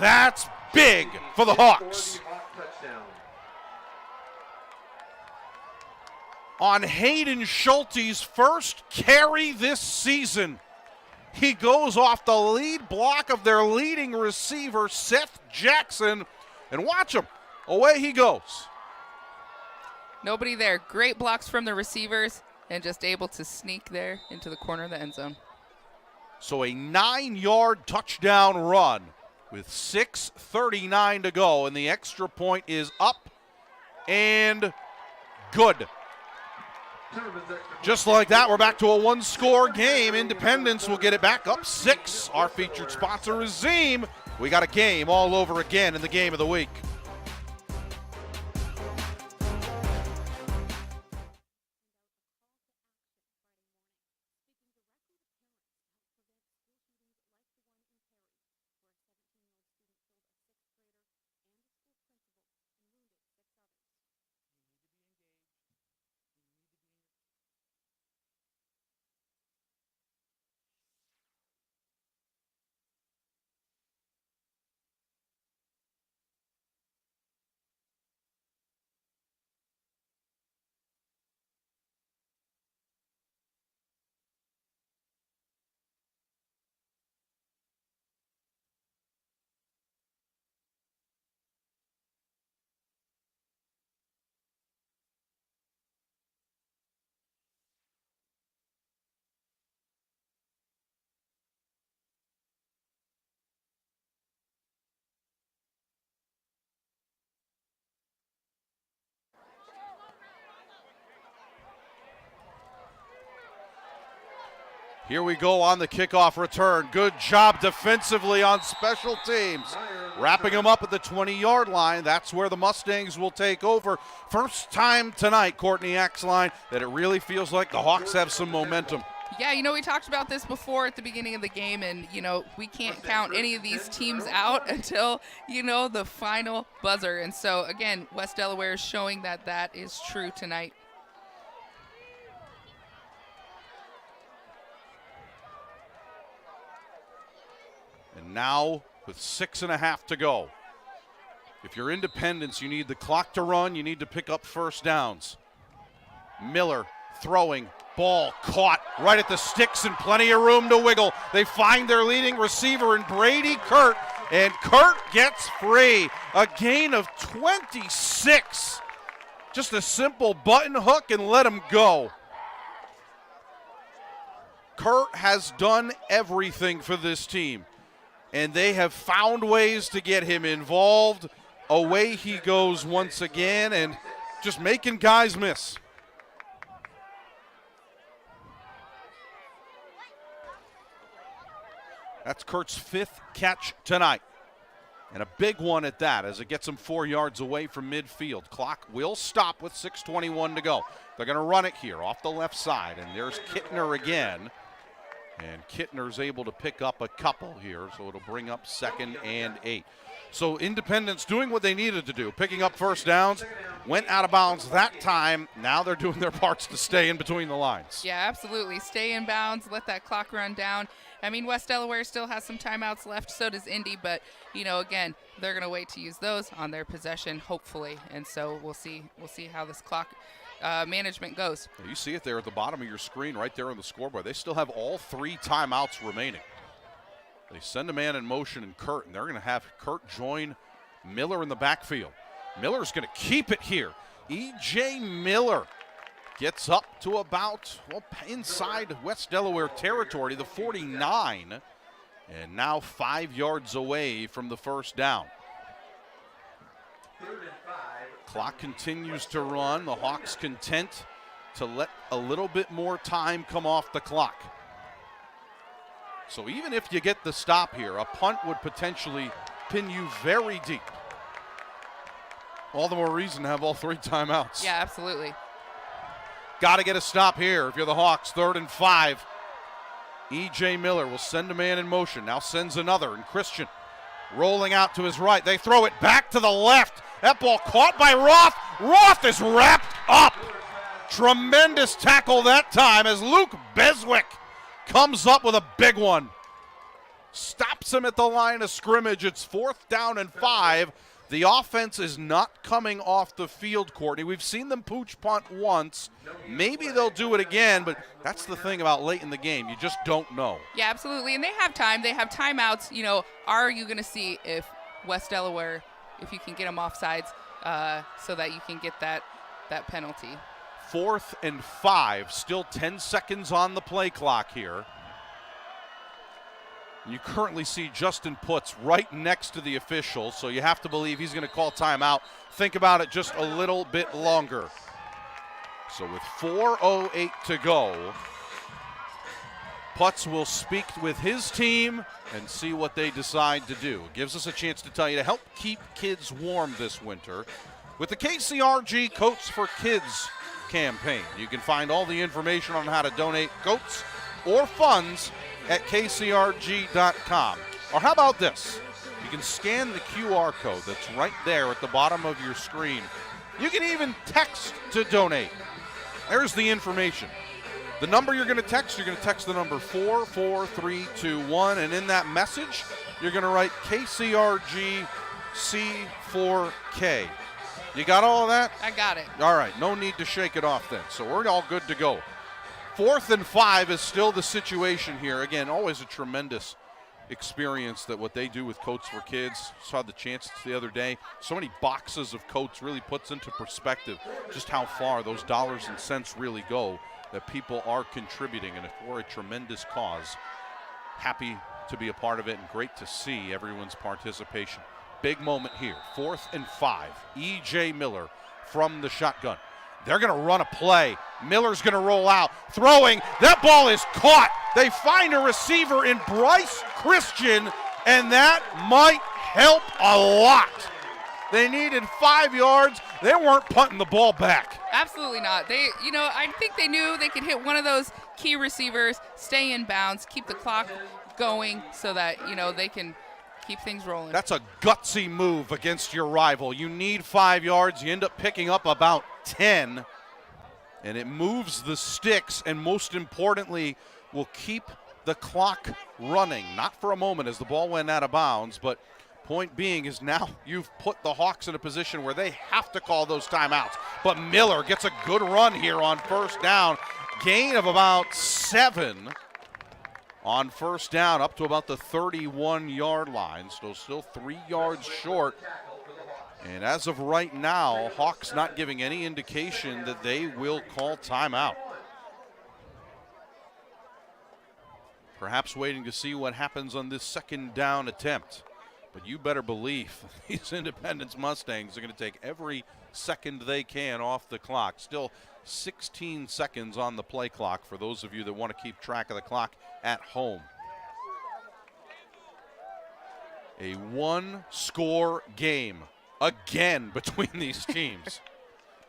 That's big for the Hawks. On Hayden Schulte's first carry this season, he goes off the lead block of their leading receiver, Seth Jackson, and watch him. Away he goes. Nobody there. Great blocks from the receivers and just able to sneak there into the corner of the end zone. So a 9-yard touchdown run with 6:39 to go, and the extra point is up and good. Just like that, we're back to a 1-score game. Independence will get it back up 6. Our featured sponsor is Zeem. We got a game all over again in the game of the week. Here we go on the kickoff return. Good job defensively on special teams. Wrapping them up at the 20-yard line. That's where the Mustangs will take over. First time tonight, Courtney Axline, that it really feels like the Hawks have some momentum. Yeah, we talked about this before at the beginning of the game, and, we can't count any of these teams out until, the final buzzer. And so, again, West Delaware is showing that is true tonight. And now, with 6.5 to go, if you're Independence, you need the clock to run. You need to pick up first downs. Miller throwing. Ball caught right at the sticks and plenty of room to wiggle. They find their leading receiver in Brady Kurt, and Kurt gets free. A gain of 26. Just a simple button hook and let him go. Kurt has done everything for this team, and they have found ways to get him involved. Away he goes once again, and just making guys miss. That's Kurt's 5th catch tonight, and a big one at that as it gets him 4 yards away from midfield. Clock will stop with 6:21 to go. They're going to run it here off the left side, and there's Kittner again. And Kittner's able to pick up a couple here, so it'll bring up 2nd and 8. So Independence doing what they needed to do, picking up first downs, went out of bounds that time. Now they're doing their parts to stay in between the lines. Yeah, absolutely. Stay in bounds, let that clock run down. West Delaware still has some timeouts left, so does Indy, but, again, they're going to wait to use those on their possession, hopefully. And so we'll see how this clock management goes. You see it there at the bottom of your screen right there on the scoreboard. They still have all 3 timeouts remaining. They send a man in motion in Kurt, and they're going to have Kurt join Miller in the backfield. Miller's going to keep it here. E.J. Miller gets up to about inside West Delaware territory, the 49, and now 5 yards away from the first down. Clock continues to run. The Hawks content to let a little bit more time come off the clock. So even if you get the stop here, a punt would potentially pin you very deep. All the more reason to have all 3 timeouts. Yeah, absolutely. Got to get a stop here if you're the Hawks. 3rd and 5. E.J. Miller will send a man in motion. Now sends another, and Christian rolling out to his right. They throw it back to the left. That ball caught by Roth. Roth is wrapped up. Tremendous tackle that time as Luke Beswick comes up with a big one. Stops him at the line of scrimmage. It's 4th down and 5. The offense is not coming off the field, Courtney. We've seen them pooch punt once. Maybe they'll do it again, but that's the thing about late in the game. You just don't know. Yeah, absolutely. And they have time. They have timeouts. Are you going to see if West Delaware, if you can get them offsides so that you can get that penalty? 4th and 5. Still 10 seconds on the play clock here. You currently see Justin Putz right next to the official, so you have to believe he's going to call timeout. Think about it just a little bit longer. So with 4:08 to go, Putz will speak with his team and see what they decide to do. It gives us a chance to tell you to help keep kids warm this winter with the KCRG Coats for Kids campaign. You can find all the information on how to donate coats or funds at kcrg.com. Or how about this? You can scan the QR code that's right there at the bottom of your screen. You can even text to donate. There's the information. The number you're going to text the number 44321, and in that message, you're going to write KCRG C4K. You got all of that? I got it. All right, no need to shake it off then. So we're all good to go. 4th and 5 is still the situation here. Again, always a tremendous experience that what they do with Coats for Kids. Saw the chances the other day. So many boxes of coats really puts into perspective just how far those dollars and cents really go that people are contributing, and for a tremendous cause. Happy to be a part of it and great to see everyone's participation. Big moment here. 4th and 5. E.J. Miller from the shotgun. They're going to run a play. Miller's going to roll out. Throwing. That ball is caught They find a receiver in Bryce Christian, and that might help a lot. They needed 5 yards. They weren't punting the ball back. Absolutely not. I think they knew they could hit one of those key receivers, stay in bounds, keep the clock going so that, they can keep things rolling. That's a gutsy move against your rival. You need 5 yards. You end up picking up about 10, and it moves the sticks, and most importantly, will keep the clock running. Not for a moment as the ball went out of bounds, but point being is now you've put the Hawks in a position where they have to call those timeouts. But Miller gets a good run here on first down. Gain of about 7 on first down, up to about the 31-yard line. So still 3 yards short. And as of right now, Hawks not giving any indication that they will call timeout. Perhaps waiting to see what happens on this second down attempt. But you better believe these Independence Mustangs are going to take every second they can off the clock. Still 16 seconds on the play clock for those of you that want to keep track of the clock at home. A one-score game again between these teams.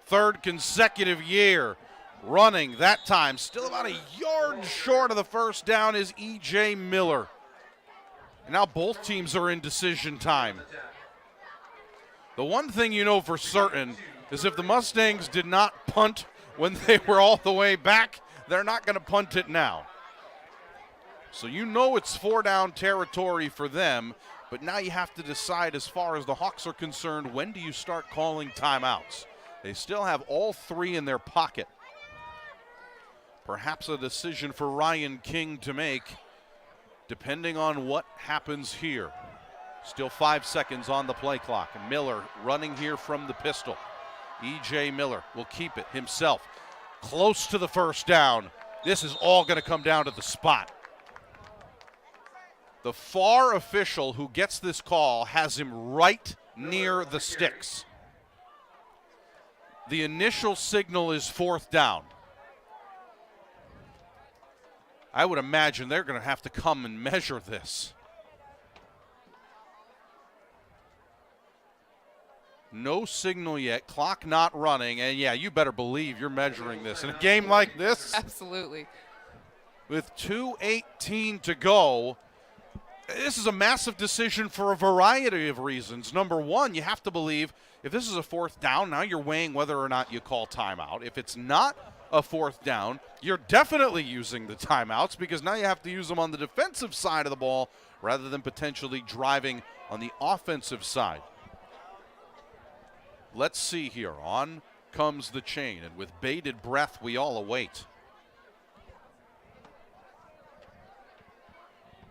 Third consecutive year running, that time still about a yard short of the first down is E.J. Miller. And now both teams are in decision time. The one thing you know for certain is if the Mustangs did not punt when they were all the way back, they're not going to punt it now. So you know it's 4-down territory for them, but now you have to decide as far as the Hawks are concerned, when do you start calling timeouts? They still have all 3 in their pocket. Perhaps a decision for Ryan King to make, depending on what happens here. Still 5 seconds on the play clock. Miller running here from the pistol. E.J. Miller will keep it himself. Close to the first down. This is all going to come down to the spot. The far official who gets this call has him right near the sticks. The initial signal is 4th down. I would imagine they're going to have to come and measure this. No signal yet, clock not running, and yeah, you better believe you're measuring this. In a game like this, absolutely. With 2:18 to go, this is a massive decision for a variety of reasons. Number one, you have to believe if this is a 4th down, now you're weighing whether or not you call timeout. If it's not a 4th down, you're definitely using the timeouts because now you have to use them on the defensive side of the ball rather than potentially driving on the offensive side. Let's see here. On comes the chain, and with bated breath, we all await.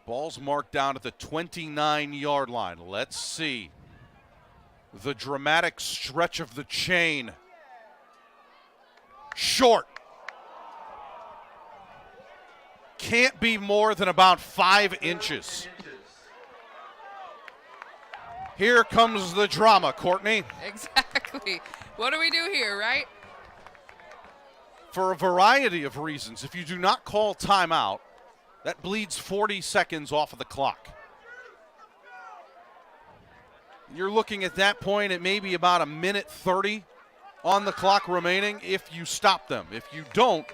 Ball's marked down at the 29-yard line. Let's see the dramatic stretch of the chain. Short. Can't be more than about 5 inches. Here comes the drama, Courtney. Exactly. What do we do here, right? For a variety of reasons, if you do not call timeout, that bleeds 40 seconds off of the clock. You're looking at that point at maybe about 1:30 on the clock remaining if you stop them. If you don't,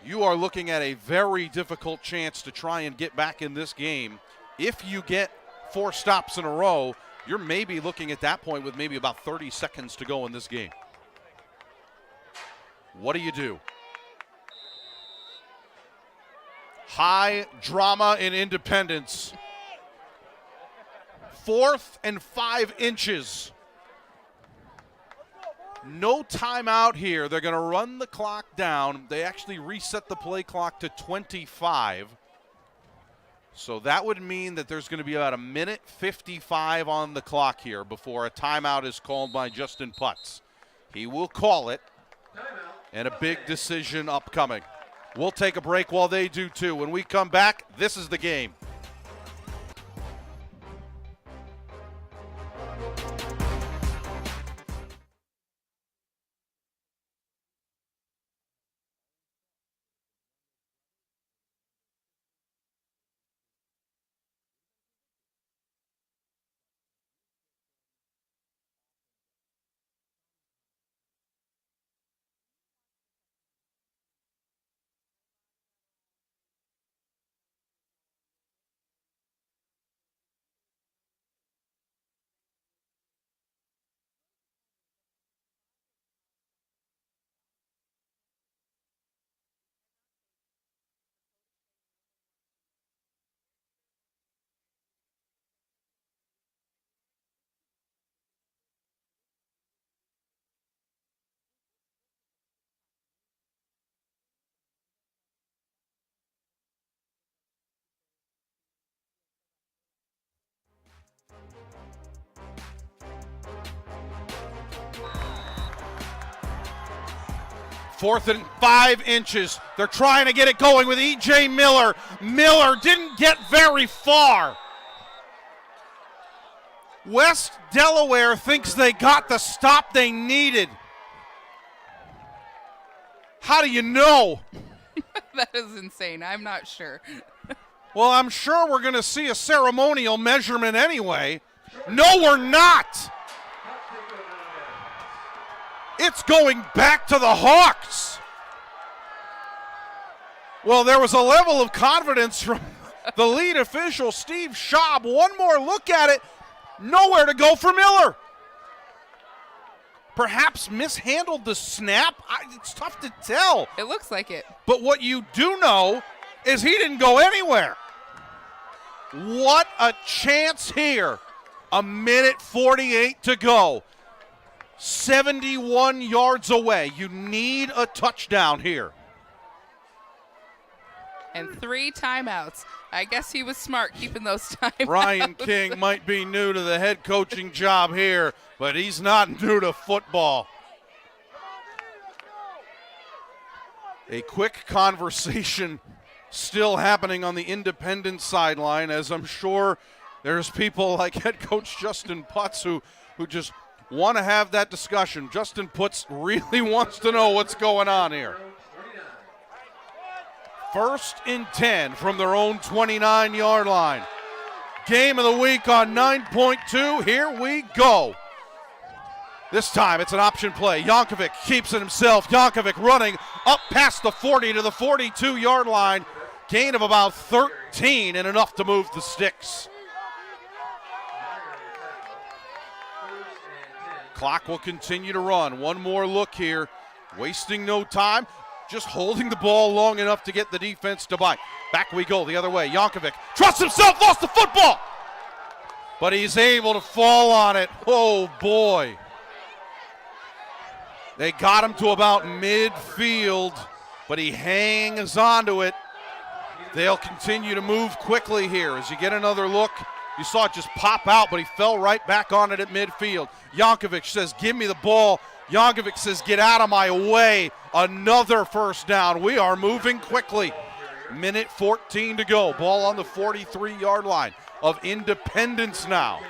you are looking at a very difficult chance to try and get back in this game. If you get 4 stops in a row, you're maybe looking at that point with maybe about 30 seconds to go in this game. What do you do? High drama in Independence. 4th and 5 inches. No timeout here. They're going to run the clock down. They actually reset the play clock to 25. So that would mean that there's going to be about 1:55 on the clock here before a timeout is called by Justin Putz. He will call it, and a big decision upcoming. We'll take a break while they do too. When we come back, this is the game. Fourth and 5 inches. They're trying to get it going with E.J. Miller. Miller didn't get very far. West Delaware thinks they got the stop they needed. How do you know? That is insane. I'm not sure. Well, I'm sure we're going to see a ceremonial measurement anyway. No, we're not. It's going back to the Hawks. Well, there was a level of confidence from the lead official, Steve Schaub. One more look at it. Nowhere to go for Miller. Perhaps mishandled the snap. It's tough to tell. It looks like it. But what you do know is he didn't go anywhere. What a chance here. 1:48 to go. 71 yards away. You need a touchdown here. And 3 timeouts. I guess he was smart keeping those timeouts. Ryan King might be new to the head coaching job here, but he's not new to football. A quick conversation still happening on the Independent sideline, as I'm sure there's people like head coach Justin Putz who just want to have that discussion. Justin Putz really wants to know what's going on here. 1st and 10 from their own 29-yard line. Game of the week on 9.2. Here we go. This time it's an option play. Yankovic keeps it himself. Yankovic running up past the 40 to the 42-yard line. Gain of about 13 and enough to move the sticks. Clock will continue to run. One more look here. Wasting no time. Just holding the ball long enough to get the defense to bite. Back we go the other way. Yankovic trusts himself, lost the football. But he's able to fall on it. Oh, boy. They got him to about midfield, but he hangs onto it. They'll continue to move quickly here. As you get another look, you saw it just pop out, but he fell right back on it at midfield. Yankovic says, give me the ball. Yankovic says, get out of my way. Another first down. We are moving quickly. 1:14 to go. Ball on the 43-yard line of Independence now.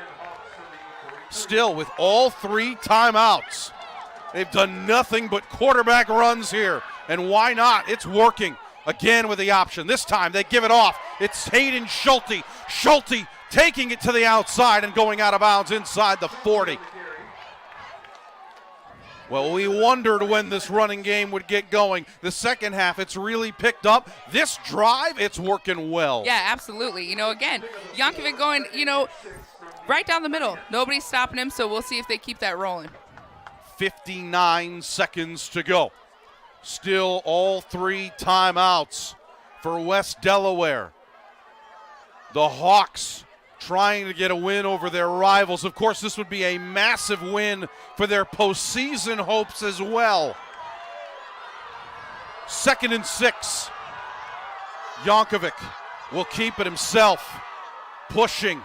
Still with all 3 timeouts. They've done nothing but quarterback runs here. And why not? It's working. Again with the option. This time they give it off. It's Hayden Schulte. Schulte taking it to the outside and going out of bounds inside the 40. Well, we wondered when this running game would get going. The second half, it's really picked up. This drive, it's working well. Yeah, absolutely. Again, Yankovic going, right down the middle. Nobody's stopping him, so we'll see if they keep that rolling. 59 seconds to go. Still all 3 timeouts for West Delaware. The Hawks trying to get a win over their rivals. Of course, this would be a massive win for their postseason hopes as well. 2nd and 6. Yankovic will keep it himself. Pushing.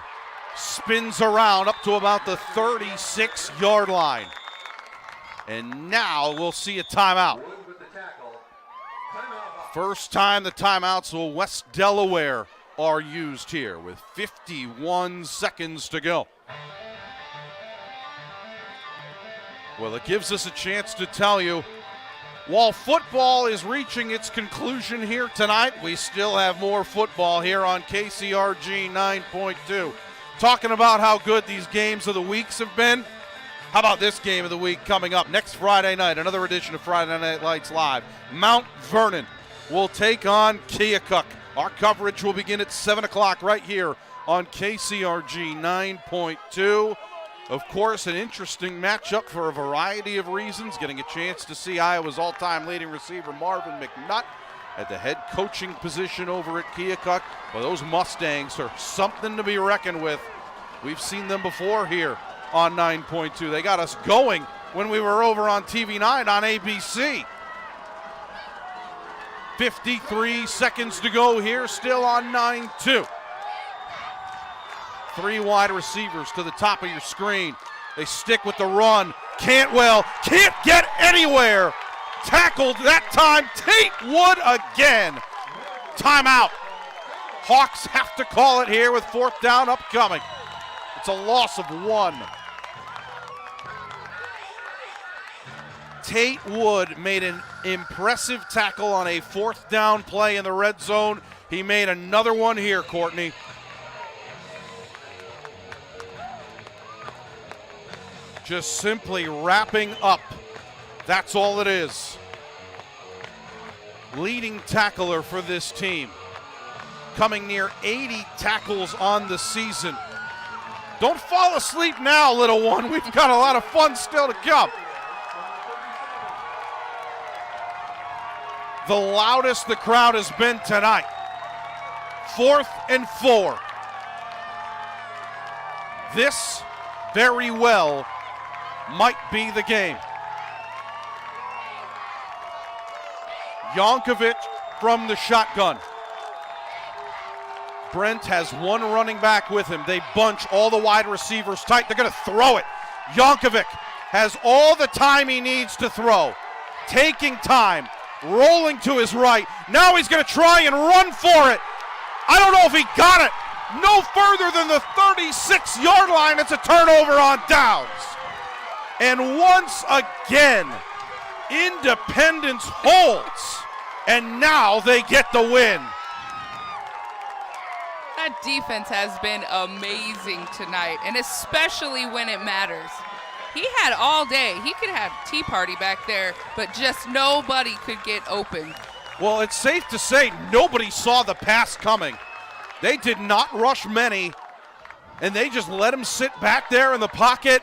Spins around up to about the 36-yard line. And now we'll see a timeout. First time the timeouts will West Delaware are used here with 51 seconds to go. Well, it gives us a chance to tell you, while football is reaching its conclusion here tonight, we still have more football here on KCRG 9.2. Talking about how good these games of the weeks have been. How about this game of the week coming up next Friday night, another edition of Friday Night Lights Live. Mount Vernon will take on Keokuk. Our coverage will begin at 7 o'clock right here on KCRG 9.2. Of course, an interesting matchup for a variety of reasons. Getting a chance to see Iowa's all-time leading receiver Marvin McNutt at the head coaching position over at Keokuk. Well, those Mustangs are something to be reckoned with. We've seen them before here on 9.2. They got us going when we were over on TV9 on ABC. 53 seconds to go here, still on 9-2. Three wide receivers to the top of your screen. They stick with the run. Cantwell can't get anywhere. Tackled that time. Tate Wood again. Timeout. Hawks have to call it here with 4th down upcoming. It's a loss of 1. Tate Wood made an impressive tackle on a 4th down play in the red zone. He made another one here, Courtney. Just simply wrapping up. That's all it is. Leading tackler for this team. Coming near 80 tackles on the season. Don't fall asleep now, little one. We've got a lot of fun still to come. The loudest the crowd has been tonight. 4th and 4. This very well might be the game. Yankovic from the shotgun. Brent has one running back with him. They bunch all the wide receivers tight. They're going to throw it. Yankovic has all the time he needs to throw. Taking time, rolling to his right. Now he's going to try and run for it. I don't know if he got it. No further than the 36-yard line. It's a turnover on downs. And once again, Independence holds. And now they get the win. That defense has been amazing tonight, and especially when it matters. He had all day. He could have tea party back there, but just nobody could get open. Well, it's safe to say nobody saw the pass coming. They did not rush many, and they just let him sit back there in the pocket.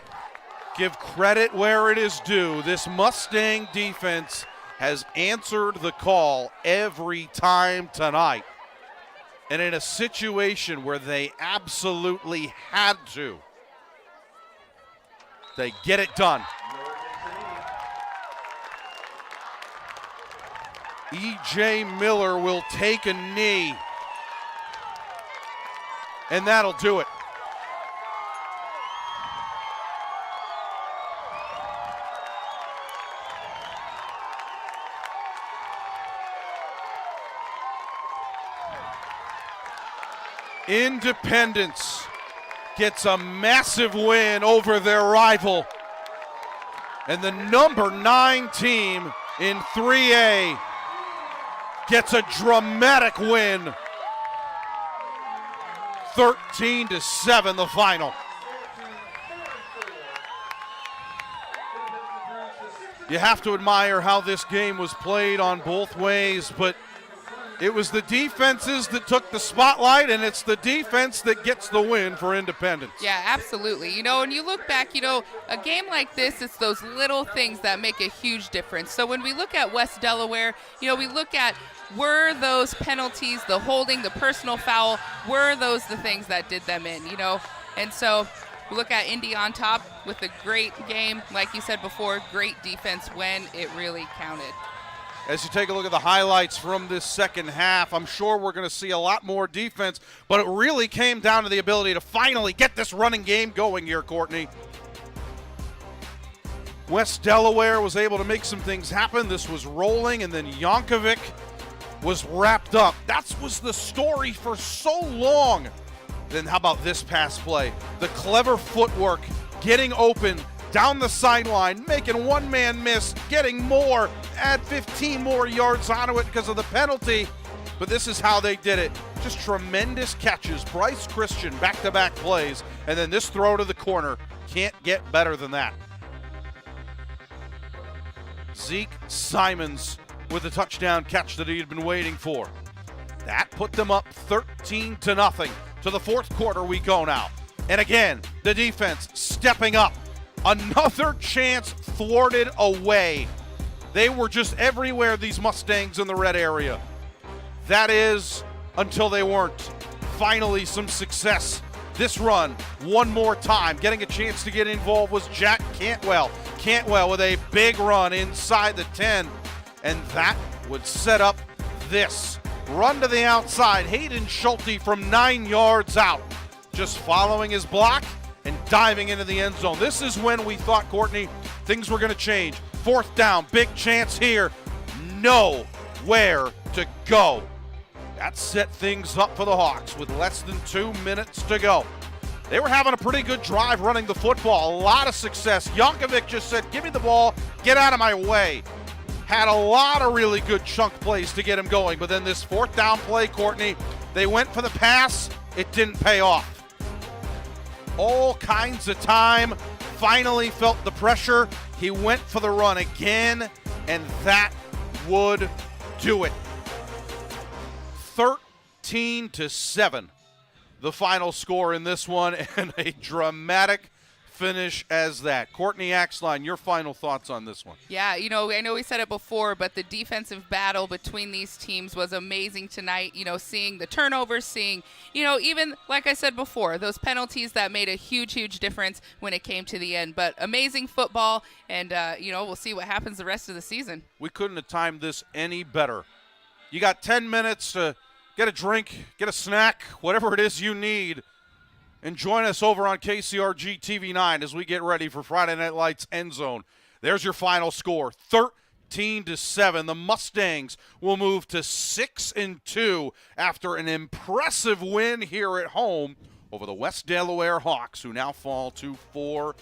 Give credit where it is due. This Mustang defense has answered the call every time tonight. And in a situation where they absolutely had to, they get it done. E.J. Miller will take a knee, and that'll do it. Independence gets a massive win over their rival. And the number 9 team in 3A gets a dramatic win. 13-7 the final. You have to admire how this game was played on both ways, but it was the defenses that took the spotlight, and it's the defense that gets the win for Independence. Yeah, absolutely. You know, when you look back, you know, a game like this, it's those little things that make a huge difference. So when we look at West Delaware, you know, we look at, were those penalties, the holding, the personal foul, were those the things that did them in, you know? And so we look at Indy on top with a great game. Like you said before, great defense when it really counted. As you take a look at the highlights from this second half, I'm sure we're going to see a lot more defense, but it really came down to the ability to finally get this running game going here, Courtney. West Delaware was able to make some things happen. This was rolling, and then Yankovic was wrapped up. That was the story for so long. Then how about this pass play? The clever footwork, getting open, down the sideline, making one man miss, getting more, add 15 more yards onto it because of the penalty. But this is how they did it. Just tremendous catches. Bryce Christian, back-to-back plays, and then this throw to the corner. Can't get better than that. Zeke Simons with a touchdown catch that he had been waiting for. That put them up 13-0. To the fourth quarter we go now. And again, the defense stepping up. Another chance thwarted away. They were just everywhere, these Mustangs in the red area. That is, until they weren't. Finally, some success. This run, one more time. Getting a chance to get involved was Jack Cantwell. Cantwell with a big run inside the 10. And that would set up this. Run to the outside. Hayden Schulte from 9 yards out. just following his block and diving into the end zone. This is when we thought, Courtney, things were going to change. 4th down, big chance here. Nowhere to go. That set things up for the Hawks with less than 2 minutes to go. They were having a pretty good drive running the football, a lot of success. Jankovic just said, give me the ball, get out of my way. Had a lot of really good chunk plays to get him going, but then this 4th down play, Courtney, they went for the pass, it didn't pay off. All kinds of time, finally felt the pressure. He went for the run again, and that would do it. 13-7. The final score in this one, and a dramatic finish as that. Courtney Axline, your final thoughts on this one? Yeah, you know, I know we said it before, but the defensive battle between these teams was amazing tonight. You know, seeing the turnovers, seeing, you know, even like I said before, those penalties that made a huge, huge difference when it came to the end. But amazing football, and, you know, we'll see what happens the rest of the season. We couldn't have timed this any better. You got 10 minutes to get a drink, get a snack, whatever it is you need, and join us over on KCRG TV9 as we get ready for Friday Night Lights End Zone. There's your final score, 13-7. The Mustangs will move to 6-2 after an impressive win here at home over the West Delaware Hawks, who now fall to 4-4.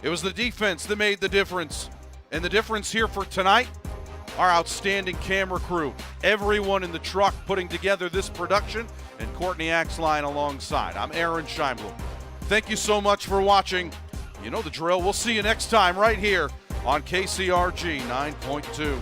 It was the defense that made the difference, and the difference here for tonight, our outstanding camera crew, everyone in the truck putting together this production, and Courtney Axline alongside. I'm Aaron Scheinblum. Thank you so much for watching. You know the drill. We'll see you next time right here on KCRG 9.2.